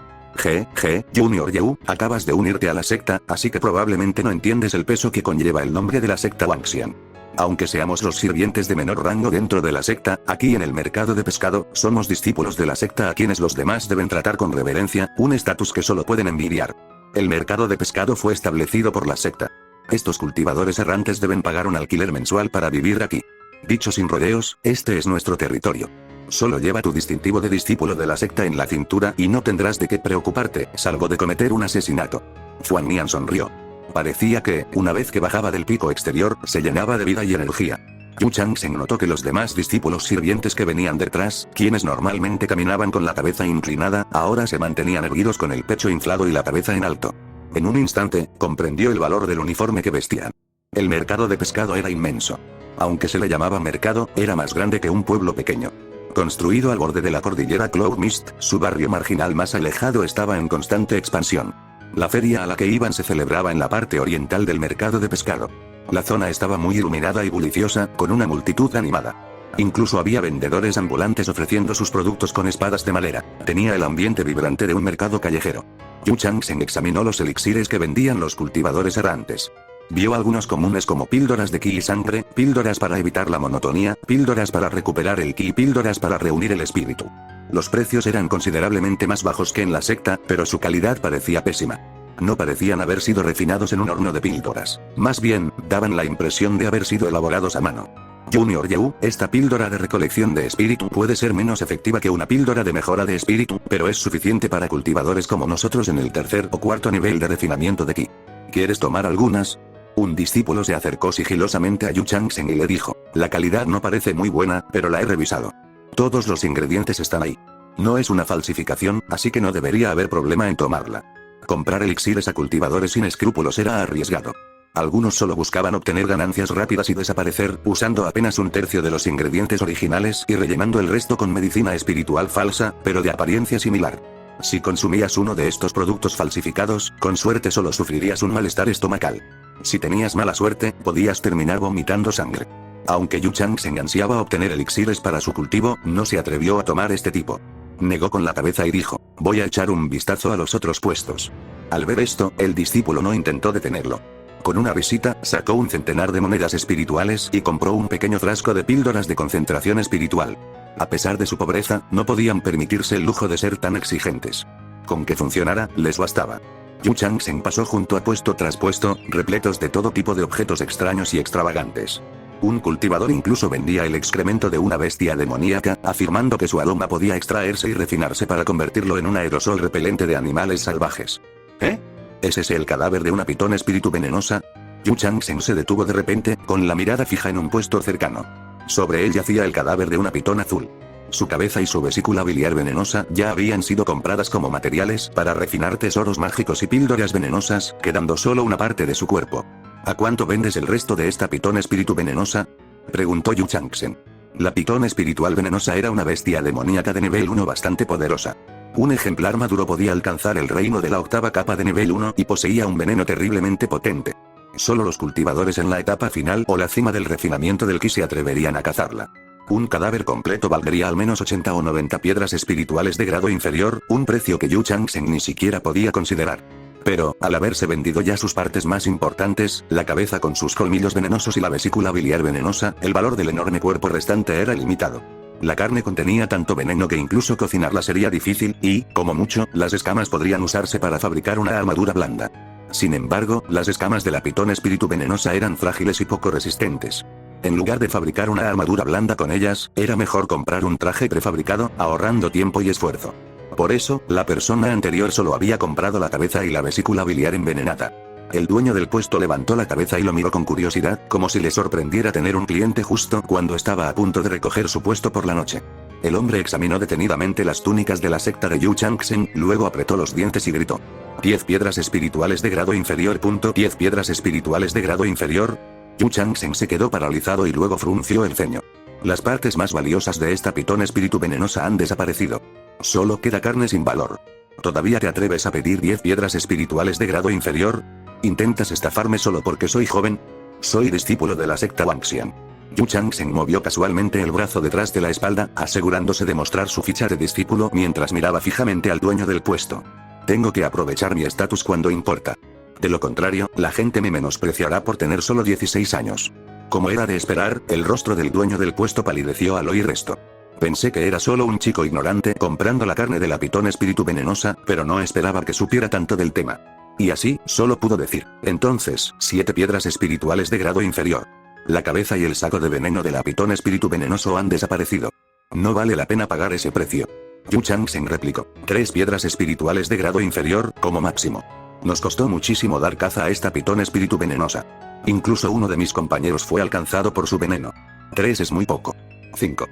Junior Yu, acabas de unirte a la secta, así que probablemente no entiendes el peso que conlleva el nombre de la secta Wangxian. Aunque seamos los sirvientes de menor rango dentro de la secta, aquí en el mercado de pescado, somos discípulos de la secta a quienes los demás deben tratar con reverencia, un estatus que solo pueden envidiar. El mercado de pescado fue establecido por la secta. Estos cultivadores errantes deben pagar un alquiler mensual para vivir aquí. Dicho sin rodeos, este es nuestro territorio. Solo lleva tu distintivo de discípulo de la secta en la cintura y no tendrás de qué preocuparte, salvo de cometer un asesinato. Zuannian sonrió. Parecía que, una vez que bajaba del pico exterior, se llenaba de vida y energía. Yu Changsheng notó que los demás discípulos sirvientes que venían detrás, quienes normalmente caminaban con la cabeza inclinada, ahora se mantenían erguidos con el pecho inflado y la cabeza en alto. En un instante, comprendió el valor del uniforme que vestían. El mercado de pescado era inmenso. Aunque se le llamaba mercado, era más grande que un pueblo pequeño. Construido al borde de la cordillera Cloud Mist, su barrio marginal más alejado estaba en constante expansión. La feria a la que iban se celebraba en la parte oriental del mercado de pescado. La zona estaba muy iluminada y bulliciosa, con una multitud animada. Incluso había vendedores ambulantes ofreciendo sus productos con espadas de madera. Tenía el ambiente vibrante de un mercado callejero. Yu Changsheng examinó los elixires que vendían los cultivadores errantes. Vio algunos comunes como píldoras de ki y sangre, píldoras para evitar la monotonía, píldoras para recuperar el ki y píldoras para reunir el espíritu. Los precios eran considerablemente más bajos que en la secta, pero su calidad parecía pésima. No parecían haber sido refinados en un horno de píldoras. Más bien, daban la impresión de haber sido elaborados a mano. Junior Yu, esta píldora de recolección de espíritu puede ser menos efectiva que una píldora de mejora de espíritu, pero es suficiente para cultivadores como nosotros en el tercer o cuarto nivel de refinamiento de ki. ¿Quieres tomar algunas? Un discípulo se acercó sigilosamente a Yu Changsheng y le dijo, la calidad no parece muy buena, pero la he revisado. Todos los ingredientes están ahí. No es una falsificación, así que no debería haber problema en tomarla. Comprar elixires a cultivadores sin escrúpulos era arriesgado. Algunos solo buscaban obtener ganancias rápidas y desaparecer, usando apenas un tercio de los ingredientes originales y rellenando el resto con medicina espiritual falsa, pero de apariencia similar. Si consumías uno de estos productos falsificados, con suerte solo sufrirías un malestar estomacal. Si tenías mala suerte, podías terminar vomitando sangre. Aunque Yu Changsheng ansiaba obtener elixires para su cultivo, no se atrevió a tomar este tipo. Negó con la cabeza y dijo, voy a echar un vistazo a los otros puestos. Al ver esto, el discípulo no intentó detenerlo. Con una risita, sacó un centenar de monedas espirituales y compró un pequeño frasco de píldoras de concentración espiritual. A pesar de su pobreza, no podían permitirse el lujo de ser tan exigentes. Con que funcionara, les bastaba. Yu Changsheng pasó junto a puesto tras puesto, repletos de todo tipo de objetos extraños y extravagantes. Un cultivador incluso vendía el excremento de una bestia demoníaca, afirmando que su aroma podía extraerse y refinarse para convertirlo en un aerosol repelente de animales salvajes. ¿Eh? ¿Es ese el cadáver de una pitón espíritu venenosa? Yu Changsheng se detuvo de repente, con la mirada fija en un puesto cercano. Sobre él yacía el cadáver de una pitón azul. Su cabeza y su vesícula biliar venenosa ya habían sido compradas como materiales para refinar tesoros mágicos y píldoras venenosas, quedando solo una parte de su cuerpo. ¿A cuánto vendes el resto de esta pitón espíritu venenosa? Preguntó Yu Changsheng. La pitón espiritual venenosa era una bestia demoníaca de nivel 1 bastante poderosa. Un ejemplar maduro podía alcanzar el reino de la octava capa de nivel 1 y poseía un veneno terriblemente potente. Solo los cultivadores en la etapa final o la cima del refinamiento del ki se atreverían a cazarla. Un cadáver completo valdría al menos 80 o 90 piedras espirituales de grado inferior, un precio que Yu Changsheng ni siquiera podía considerar. Pero, al haberse vendido ya sus partes más importantes, la cabeza con sus colmillos venenosos y la vesícula biliar venenosa, el valor del enorme cuerpo restante era limitado. La carne contenía tanto veneno que incluso cocinarla sería difícil, y, como mucho, las escamas podrían usarse para fabricar una armadura blanda. Sin embargo, las escamas de la pitón espíritu venenosa eran frágiles y poco resistentes. En lugar de fabricar una armadura blanda con ellas, era mejor comprar un traje prefabricado, ahorrando tiempo y esfuerzo. Por eso, la persona anterior solo había comprado la cabeza y la vesícula biliar envenenada. El dueño del puesto levantó la cabeza y lo miró con curiosidad, como si le sorprendiera tener un cliente justo cuando estaba a punto de recoger su puesto por la noche. El hombre examinó detenidamente las túnicas de la secta de Yu Changsheng, luego apretó los dientes y gritó. 10 piedras espirituales de grado inferior. 10 piedras espirituales de grado inferior. Yu Changsheng se quedó paralizado y luego frunció el ceño. Las partes más valiosas de esta pitón espíritu venenosa han desaparecido. Solo queda carne sin valor. ¿Todavía te atreves a pedir 10 piedras espirituales de grado inferior? ¿Intentas estafarme solo porque soy joven? Soy discípulo de la secta Wangxian. Yu Changsheng movió casualmente el brazo detrás de la espalda, asegurándose de mostrar su ficha de discípulo mientras miraba fijamente al dueño del puesto. Tengo que aprovechar mi estatus cuando importa. De lo contrario, la gente me menospreciará por tener solo 16 años. Como era de esperar, el rostro del dueño del puesto palideció al oír esto. Pensé que era solo un chico ignorante comprando la carne de la pitón espíritu venenosa, pero no esperaba que supiera tanto del tema. Y así, solo pudo decir, entonces, 7 piedras espirituales de grado inferior. La cabeza y el saco de veneno de la pitón espíritu venenoso han desaparecido. No vale la pena pagar ese precio. Yu Changsheng replicó, 3 piedras espirituales de grado inferior, como máximo. Nos costó muchísimo dar caza a esta pitón espíritu venenosa. Incluso uno de mis compañeros fue alcanzado por su veneno. 3 es muy poco. 5.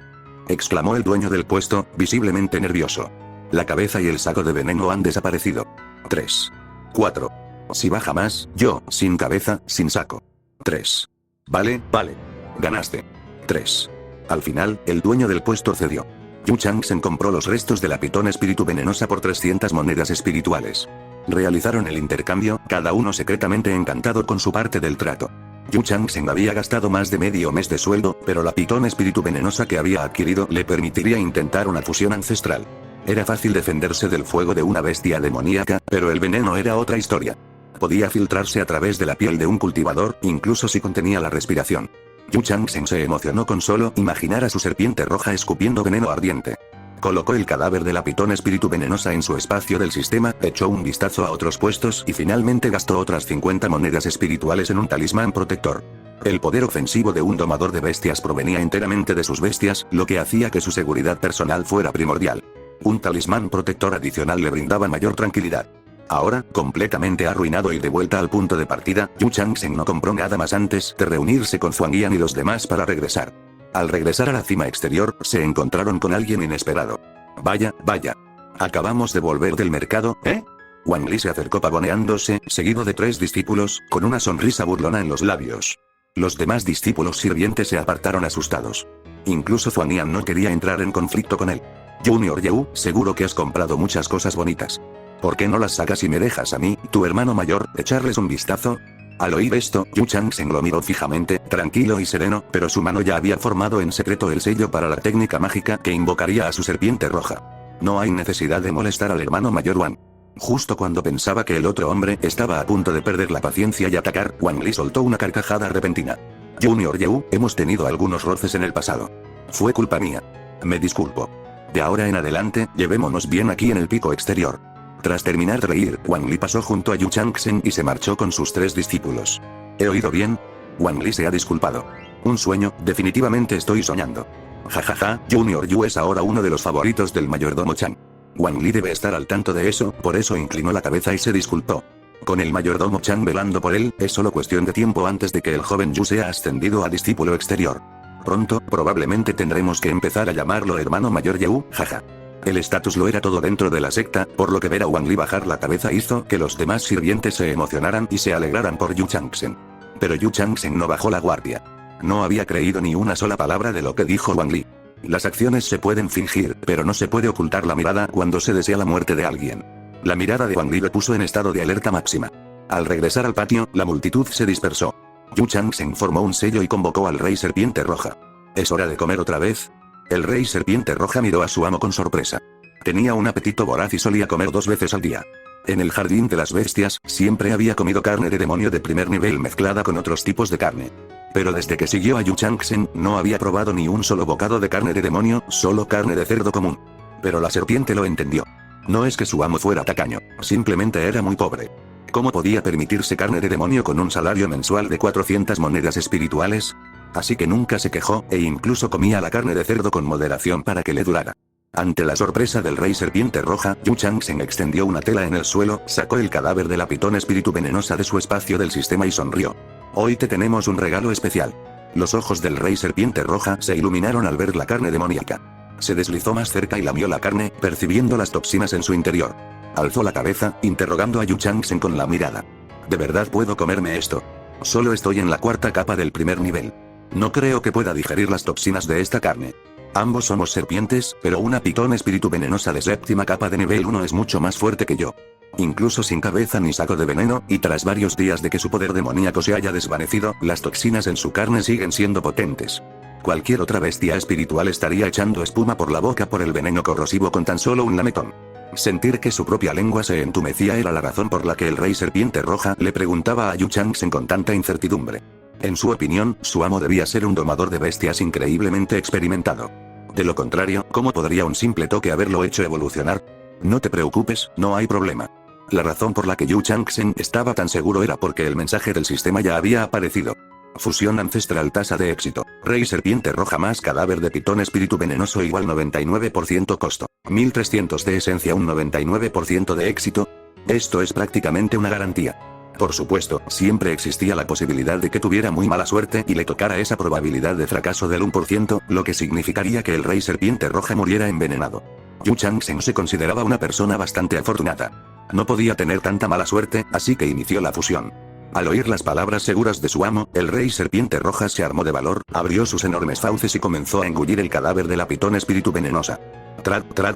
Exclamó el dueño del puesto, visiblemente nervioso. La cabeza y el saco de veneno han desaparecido. 3. 4. Si baja más, yo, sin cabeza, sin saco. 3. Vale, vale. Ganaste. 3. Al final, el dueño del puesto cedió. Yu Changsheng compró los restos de la pitón espíritu venenosa por 300 monedas espirituales. Realizaron el intercambio, cada uno secretamente encantado con su parte del trato. Yu Changsheng había gastado más de medio mes de sueldo, pero la pitón espíritu venenosa que había adquirido le permitiría intentar una fusión ancestral. Era fácil defenderse del fuego de una bestia demoníaca, pero el veneno era otra historia. podía filtrarse a través de la piel de un cultivador, incluso si contenía la respiración. Yu Changsheng se emocionó con solo imaginar a su serpiente roja escupiendo veneno ardiente. Colocó el cadáver de la pitón espíritu venenosa en su espacio del sistema, echó un vistazo a otros puestos y finalmente gastó otras 50 monedas espirituales en un talismán protector. El poder ofensivo de un domador de bestias provenía enteramente de sus bestias, lo que hacía que su seguridad personal fuera primordial. Un talismán protector adicional le brindaba mayor tranquilidad. Ahora, completamente arruinado y de vuelta al punto de partida, Yu Changsheng no compró nada más antes de reunirse con Huang Yan y los demás para regresar. Al regresar a la cima exterior, se encontraron con alguien inesperado. Vaya, vaya. Acabamos de volver del mercado, ¿eh? Wang Li se acercó pavoneándose, seguido de 3 discípulos, con una sonrisa burlona en los labios. Los demás discípulos sirvientes se apartaron asustados. Incluso Huang Yan no quería entrar en conflicto con él. Junior Yu, seguro que has comprado muchas cosas bonitas. ¿Por qué no las sacas y me dejas a mí, tu hermano mayor, echarles un vistazo? Al oír esto, Yu Changsheng lo miró fijamente, tranquilo y sereno, pero su mano ya había formado en secreto el sello para la técnica mágica que invocaría a su serpiente roja. No hay necesidad de molestar al hermano mayor Wang. Justo cuando pensaba que el otro hombre estaba a punto de perder la paciencia y atacar, Wang Li soltó una carcajada repentina. Junior Yu, hemos tenido algunos roces en el pasado. Fue culpa mía. Me disculpo. De ahora en adelante, llevémonos bien aquí en el pico exterior. Tras terminar de reír, Wang Li pasó junto a Yu Changsheng y se marchó con sus 3 discípulos. ¿He oído bien? Wang Li se ha disculpado. Un sueño, definitivamente estoy soñando. Jajaja, Junior Yu es ahora uno de los favoritos del mayordomo Chang. Wang Li debe estar al tanto de eso, por eso inclinó la cabeza y se disculpó. Con el mayordomo Chang velando por él, es solo cuestión de tiempo antes de que el joven Yu sea ascendido a discípulo exterior. Pronto, probablemente tendremos que empezar a llamarlo hermano mayor Yu, jaja. El estatus lo era todo dentro de la secta, por lo que ver a Wang Li bajar la cabeza hizo que los demás sirvientes se emocionaran y se alegraran por Yu Changsheng. Pero Yu Changsheng no bajó la guardia. No había creído ni una sola palabra de lo que dijo Wang Li. Las acciones se pueden fingir, pero no se puede ocultar la mirada cuando se desea la muerte de alguien. La mirada de Wang Li lo puso en estado de alerta máxima. Al regresar al patio, la multitud se dispersó. Yu Changsheng formó un sello y convocó al rey serpiente roja. ¿Es hora de comer otra vez? El rey serpiente roja miró a su amo con sorpresa. Tenía un apetito voraz y solía comer 2 veces al día. En el jardín de las bestias, siempre había comido carne de demonio de primer nivel mezclada con otros tipos de carne. Pero desde que siguió a Yu Changsheng, no había probado ni un solo bocado de carne de demonio, solo carne de cerdo común. Pero la serpiente lo entendió. No es que su amo fuera tacaño, simplemente era muy pobre. ¿Cómo podía permitirse carne de demonio con un salario mensual de 400 monedas espirituales? Así que nunca se quejó, e incluso comía la carne de cerdo con moderación para que le durara. Ante la sorpresa del rey serpiente roja, Yu Changsheng extendió una tela en el suelo, sacó el cadáver de la pitón espíritu venenosa de su espacio del sistema y sonrió. Hoy te tenemos un regalo especial. Los ojos del rey serpiente roja se iluminaron al ver la carne demoníaca. Se deslizó más cerca y lamió la carne, percibiendo las toxinas en su interior. Alzó la cabeza, interrogando a Yu Changsheng con la mirada. ¿De verdad puedo comerme esto? Solo estoy en la 4ª capa del primer nivel. No creo que pueda digerir las toxinas de esta carne. Ambos somos serpientes, pero una pitón espíritu venenosa de 7ª capa de nivel 1 es mucho más fuerte que yo. Incluso sin cabeza ni saco de veneno, y tras varios días de que su poder demoníaco se haya desvanecido, las toxinas en su carne siguen siendo potentes. Cualquier otra bestia espiritual estaría echando espuma por la boca por el veneno corrosivo con tan solo un lametón. Sentir que su propia lengua se entumecía era la razón por la que el rey serpiente roja le preguntaba a Yu Changsheng con tanta incertidumbre. En su opinión, su amo debía ser un domador de bestias increíblemente experimentado. De lo contrario, ¿cómo podría un simple toque haberlo hecho evolucionar? No te preocupes, no hay problema. La razón por la que Yu Changsheng estaba tan seguro era porque el mensaje del sistema ya había aparecido. Fusión ancestral, tasa de éxito. Rey serpiente roja más cadáver de pitón espíritu venenoso igual 99% costo. 1300 de esencia, un 99% de éxito. Esto es prácticamente una garantía. Por supuesto, siempre existía la posibilidad de que tuviera muy mala suerte y le tocara esa probabilidad de fracaso del 1%, lo que significaría que el rey serpiente roja muriera envenenado. Yu Changsheng se consideraba una persona bastante afortunada. No podía tener tanta mala suerte, así que inició la fusión. Al oír las palabras seguras de su amo, el rey serpiente roja se armó de valor, abrió sus enormes fauces y comenzó a engullir el cadáver de la pitón espíritu venenosa.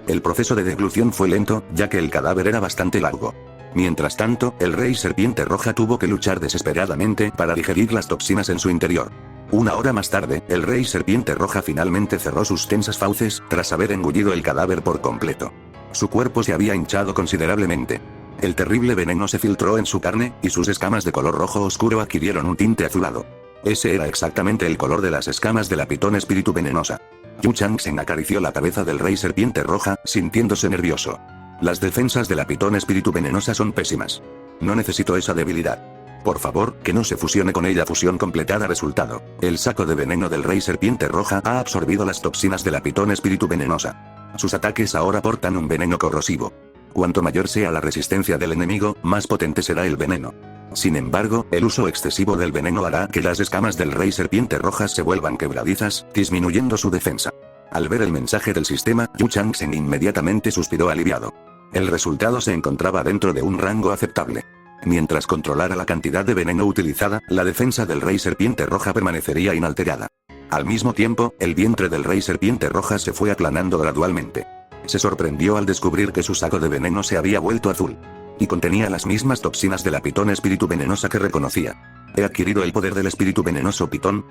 El proceso de deglución fue lento, ya que el cadáver era bastante largo. Mientras tanto, el rey serpiente roja tuvo que luchar desesperadamente para digerir las toxinas en su interior. Una hora más tarde, el rey serpiente roja finalmente cerró sus tensas fauces, tras haber engullido el cadáver por completo. Su cuerpo se había hinchado considerablemente. El terrible veneno se filtró en su carne, y sus escamas de color rojo oscuro adquirieron un tinte azulado. Ese era exactamente el color de las escamas de la pitón espíritu venenosa. Yu Changsheng acarició la cabeza del rey serpiente roja, sintiéndose nervioso. Las defensas de la pitón espíritu venenosa son pésimas. No necesito esa debilidad. Por favor, que no se fusione con ella. Fusión completada. Resultado: el saco de veneno del rey serpiente roja ha absorbido las toxinas de la pitón espíritu venenosa. Sus ataques ahora portan un veneno corrosivo. Cuanto mayor sea la resistencia del enemigo, más potente será el veneno. Sin embargo, el uso excesivo del veneno hará que las escamas del rey serpiente rojas se vuelvan quebradizas, disminuyendo su defensa. Al ver el mensaje del sistema, Yu Changsheng inmediatamente suspiró aliviado. El resultado se encontraba dentro de un rango aceptable. Mientras controlara la cantidad de veneno utilizada, la defensa del rey serpiente roja permanecería inalterada. Al mismo tiempo, el vientre del rey serpiente roja se fue aplanando gradualmente. Se sorprendió al descubrir que su saco de veneno se había vuelto azul. Y contenía las mismas toxinas de la pitón espíritu venenosa que reconocía. ¿He adquirido el poder del espíritu venenoso pitón?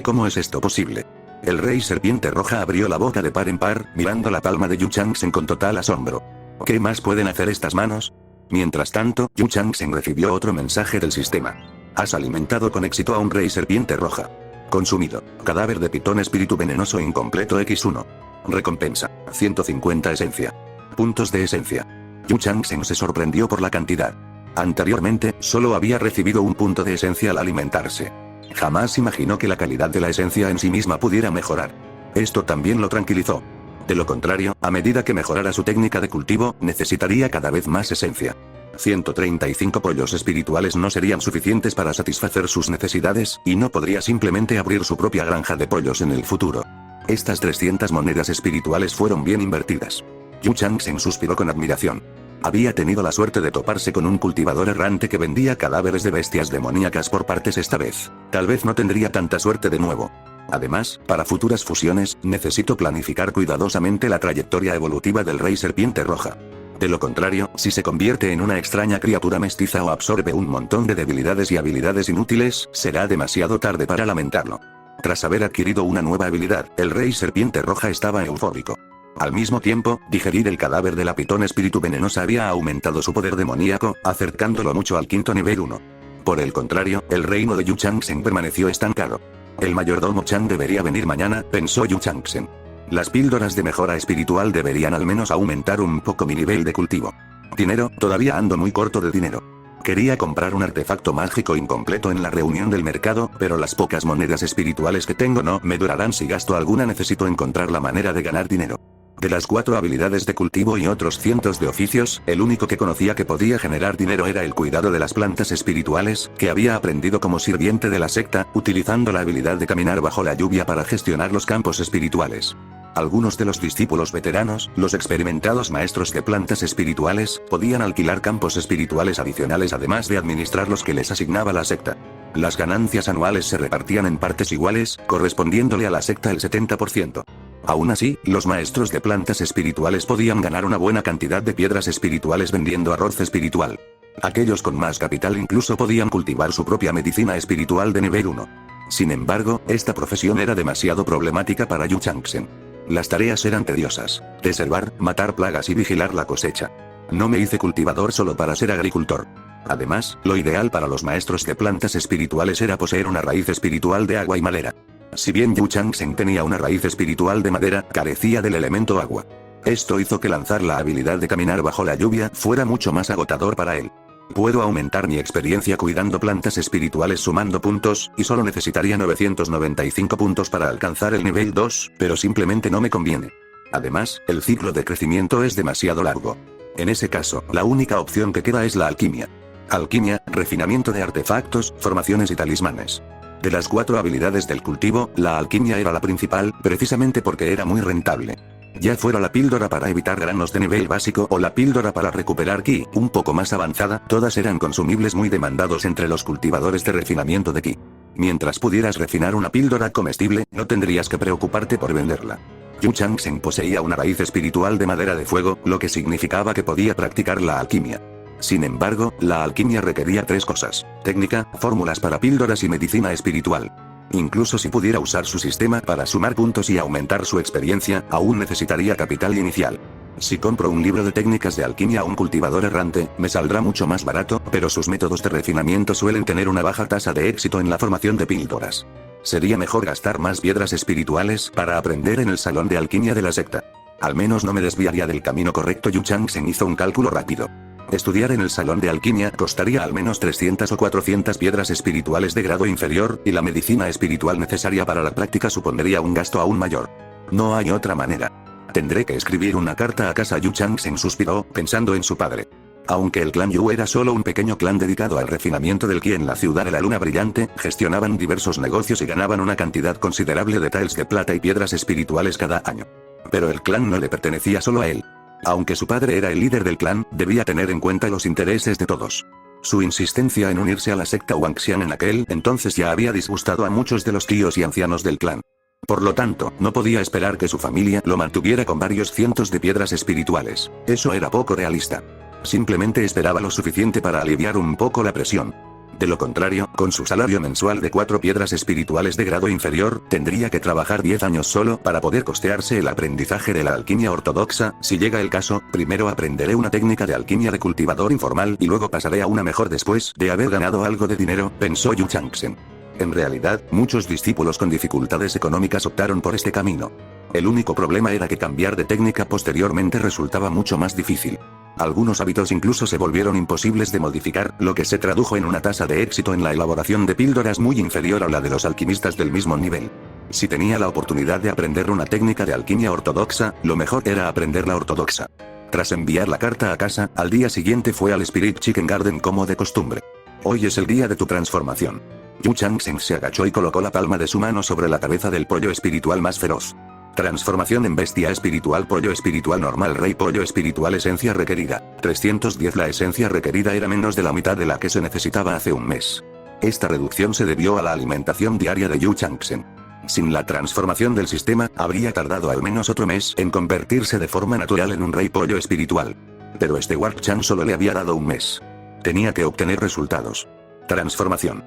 ¿Cómo es esto posible? El rey serpiente roja abrió la boca de par en par, mirando la palma de Yu Changsheng con total asombro. ¿Qué más pueden hacer estas manos? Mientras tanto, Yu Changsheng recibió otro mensaje del sistema. Has alimentado con éxito a un rey serpiente roja. Consumido. Cadáver de pitón espíritu venenoso incompleto X1. Recompensa: 150 esencia. Puntos de esencia. Yu Changsheng se sorprendió por la cantidad. Anteriormente, solo había recibido un punto de esencia al alimentarse. Jamás imaginó que la calidad de la esencia en sí misma pudiera mejorar. Esto también lo tranquilizó. De lo contrario, a medida que mejorara su técnica de cultivo, necesitaría cada vez más esencia. 135 pollos espirituales no serían suficientes para satisfacer sus necesidades, y no podría simplemente abrir su propia granja de pollos en el futuro. Estas 300 monedas espirituales fueron bien invertidas. Yu Changsheng suspiró con admiración. Había tenido la suerte de toparse con un cultivador errante que vendía cadáveres de bestias demoníacas por partes esta vez. Tal vez no tendría tanta suerte de nuevo. Además, para futuras fusiones, necesito planificar cuidadosamente la trayectoria evolutiva del rey serpiente roja. De lo contrario, si se convierte en una extraña criatura mestiza o absorbe un montón de debilidades y habilidades inútiles, será demasiado tarde para lamentarlo. Tras haber adquirido una nueva habilidad, el rey serpiente roja estaba eufórico. Al mismo tiempo, digerir el cadáver de la pitón espíritu venenosa había aumentado su poder demoníaco, acercándolo mucho al quinto nivel 1. Por el contrario, el reino de Yu Changsheng permaneció estancado. El mayordomo Chang debería venir mañana, pensó Yu Changsheng. Las píldoras de mejora espiritual deberían al menos aumentar un poco mi nivel de cultivo. Dinero: todavía ando muy corto de dinero. Quería comprar un artefacto mágico incompleto en la reunión del mercado, pero las pocas monedas espirituales que tengo no me durarán si gasto alguna. Necesito encontrar la manera de ganar dinero. De las 4 habilidades de cultivo y otros cientos de oficios, el único que conocía que podía generar dinero era el cuidado de las plantas espirituales, que había aprendido como sirviente de la secta, utilizando la habilidad de caminar bajo la lluvia para gestionar los campos espirituales. Algunos de los discípulos veteranos, los experimentados maestros de plantas espirituales, podían alquilar campos espirituales adicionales además de administrar los que les asignaba la secta. Las ganancias anuales se repartían en partes iguales, correspondiéndole a la secta el 70%. Aún así, los maestros de plantas espirituales podían ganar una buena cantidad de piedras espirituales vendiendo arroz espiritual. Aquellos con más capital incluso podían cultivar su propia medicina espiritual de nivel 1. Sin embargo, esta profesión era demasiado problemática para Yu Changsheng. Las tareas eran tediosas: deservar, matar plagas y vigilar la cosecha. No me hice cultivador solo para ser agricultor. Además, lo ideal para los maestros de plantas espirituales era poseer una raíz espiritual de agua y madera. Si bien Yu Changsheng tenía una raíz espiritual de madera, carecía del elemento agua. Esto hizo que lanzar la habilidad de caminar bajo la lluvia fuera mucho más agotador para él. Puedo aumentar mi experiencia cuidando plantas espirituales sumando puntos, y solo necesitaría 995 puntos para alcanzar el nivel 2, pero simplemente no me conviene. Además, el ciclo de crecimiento es demasiado largo. En ese caso, la única opción que queda es la alquimia. Alquimia: refinamiento de artefactos, formaciones y talismanes. De las 4 habilidades del cultivo, la alquimia era la principal, precisamente porque era muy rentable. Ya fuera la píldora para evitar granos de nivel básico o la píldora para recuperar ki, un poco más avanzada, todas eran consumibles muy demandados entre los cultivadores de refinamiento de ki. Mientras pudieras refinar una píldora comestible, no tendrías que preocuparte por venderla. Yu Changsheng poseía una raíz espiritual de madera de fuego, lo que significaba que podía practicar la alquimia. Sin embargo, la alquimia requería 3 cosas: técnica, fórmulas para píldoras y medicina espiritual. Incluso si pudiera usar su sistema para sumar puntos y aumentar su experiencia, aún necesitaría capital inicial. Si compro un libro de técnicas de alquimia a un cultivador errante, me saldrá mucho más barato, pero sus métodos de refinamiento suelen tener una baja tasa de éxito en la formación de píldoras. Sería mejor gastar más piedras espirituales para aprender en el salón de alquimia de la secta. Al menos no me desviaría del camino correcto. Yu Changsheng hizo un cálculo rápido. Estudiar en el salón de alquimia costaría al menos 300 o 400 piedras espirituales de grado inferior, y la medicina espiritual necesaria para la práctica supondría un gasto aún mayor. No hay otra manera. Tendré que escribir una carta a casa. Yu Changsheng suspiró, pensando en su padre. Aunque el clan Yu era solo un pequeño clan dedicado al refinamiento del ki en la ciudad de la luna brillante, gestionaban diversos negocios y ganaban una cantidad considerable de taels de plata y piedras espirituales cada año. Pero el clan no le pertenecía solo a él. Aunque su padre era el líder del clan, debía tener en cuenta los intereses de todos. Su insistencia en unirse a la secta Wangxian en aquel entonces ya había disgustado a muchos de los tíos y ancianos del clan. Por lo tanto, no podía esperar que su familia lo mantuviera con varios cientos de piedras espirituales. Eso era poco realista. Simplemente esperaba lo suficiente para aliviar un poco la presión. De lo contrario, con su salario mensual de 4 piedras espirituales de grado inferior, tendría que trabajar 10 años solo para poder costearse el aprendizaje de la alquimia ortodoxa. Si llega el caso, primero aprenderé una técnica de alquimia de cultivador informal y luego pasaré a una mejor después de haber ganado algo de dinero, pensó Yu Changsheng. En realidad, muchos discípulos con dificultades económicas optaron por este camino. El único problema era que cambiar de técnica posteriormente resultaba mucho más difícil. Algunos hábitos incluso se volvieron imposibles de modificar, lo que se tradujo en una tasa de éxito en la elaboración de píldoras muy inferior a la de los alquimistas del mismo nivel. Si tenía la oportunidad de aprender una técnica de alquimia ortodoxa, lo mejor era aprender la ortodoxa. Tras enviar la carta a casa, al día siguiente fue al Spirit Chicken Garden como de costumbre. Hoy es el día de tu transformación. Yu Changsheng se agachó y colocó la palma de su mano sobre la cabeza del pollo espiritual más feroz. Transformación en bestia espiritual. Pollo espiritual normal. Rey pollo espiritual. Esencia requerida 310. La esencia requerida era menos de la mitad de la que se necesitaba hace un mes. Esta reducción se debió a la alimentación diaria de Yu Changsheng. Sin la transformación del sistema, habría tardado al menos otro mes en convertirse de forma natural en un rey pollo espiritual. Pero este Warp Chan solo le había dado un mes. Tenía que obtener resultados. Transformación.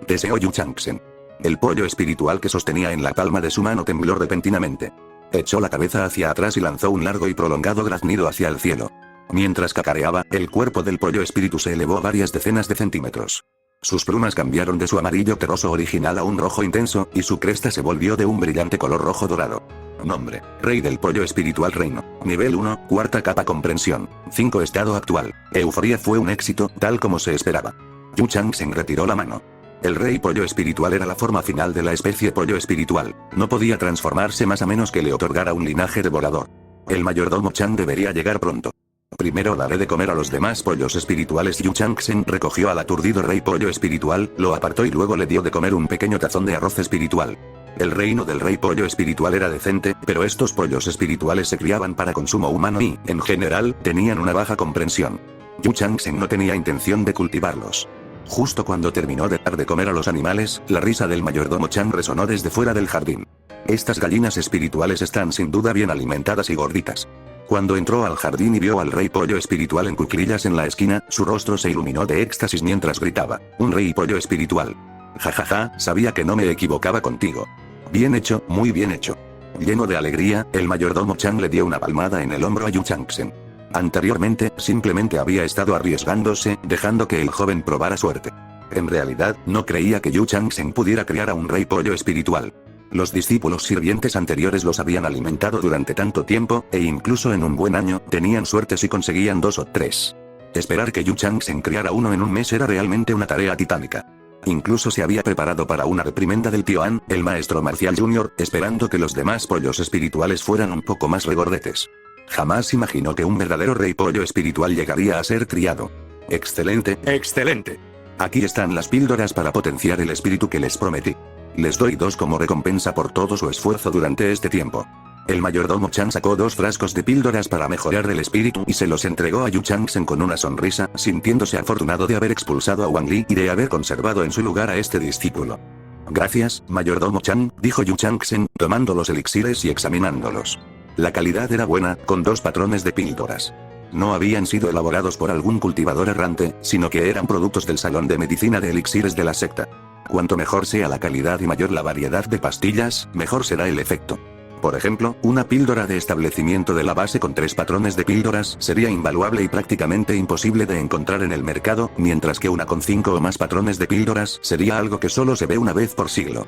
Deseó Yu Changsheng. El pollo espiritual que sostenía en la palma de su mano tembló repentinamente. Echó la cabeza hacia atrás y lanzó un largo y prolongado graznido hacia el cielo. Mientras cacareaba, el cuerpo del pollo espíritu se elevó varias decenas de centímetros. Sus plumas cambiaron de su amarillo terroso original a un rojo intenso, y su cresta se volvió de un brillante color rojo dorado. Nombre: Rey del pollo espiritual. Reino: Nivel 1, cuarta capa. Comprensión: 5. Estado actual: Euforia. Fue un éxito, tal como se esperaba. Yu Changsheng retiró la mano. El rey pollo espiritual era la forma final de la especie pollo espiritual. No podía transformarse más a menos que le otorgara un linaje devorador. El mayordomo Chan debería llegar pronto. Primero daré de comer a los demás pollos espirituales. Yu Changsheng recogió al aturdido rey pollo espiritual, lo apartó y luego le dio de comer un pequeño tazón de arroz espiritual. El reino del rey pollo espiritual era decente, pero estos pollos espirituales se criaban para consumo humano y, en general, tenían una baja comprensión. Yu Changsheng no tenía intención de cultivarlos. Justo cuando terminó de dar de comer a los animales, la risa del mayordomo Chan resonó desde fuera del jardín. Estas gallinas espirituales están sin duda bien alimentadas y gorditas. Cuando entró al jardín y vio al rey pollo espiritual en cuclillas en la esquina, su rostro se iluminó de éxtasis mientras gritaba: ¡Un rey pollo espiritual! Jajaja, sabía que no me equivocaba contigo. Bien hecho, muy bien hecho. Lleno de alegría, el mayordomo Chan le dio una palmada en el hombro a Yu Changsheng. Anteriormente, simplemente había estado arriesgándose, dejando que el joven probara suerte. En realidad, no creía que Yu Changsheng pudiera criar a un rey pollo espiritual. Los discípulos sirvientes anteriores los habían alimentado durante tanto tiempo, e incluso en un buen año, tenían suerte si conseguían 2 o 3. Esperar que Yu Changsheng criara uno en un mes era realmente una tarea titánica. Incluso se había preparado para una reprimenda del tío An, el maestro marcial junior, esperando que los demás pollos espirituales fueran un poco más regordetes. Jamás imaginó que un verdadero rey pollo espiritual llegaría a ser criado. Excelente, excelente. Aquí están las píldoras para potenciar el espíritu que les prometí. Les doy 2 como recompensa por todo su esfuerzo durante este tiempo. El mayordomo Chan sacó 2 frascos de píldoras para mejorar el espíritu y se los entregó a Yu Changsheng con una sonrisa, sintiéndose afortunado de haber expulsado a Wang Li y de haber conservado en su lugar a este discípulo. Gracias, mayordomo Chan, dijo Yu Changsheng, tomando los elixires y examinándolos. La calidad era buena, con 2 patrones de píldoras. No habían sido elaborados por algún cultivador errante, sino que eran productos del salón de medicina de elixires de la secta. Cuanto mejor sea la calidad y mayor la variedad de pastillas, mejor será el efecto. Por ejemplo, una píldora de establecimiento de la base con 3 patrones de píldoras sería invaluable y prácticamente imposible de encontrar en el mercado, mientras que una con 5 o más patrones de píldoras sería algo que solo se ve una vez por siglo.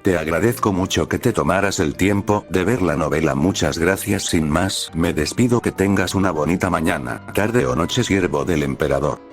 Te agradezco mucho que te tomaras el tiempo de ver la novela. Muchas gracias. Sin más, me despido. Que tengas una bonita mañana, tarde o noche, siervo del emperador.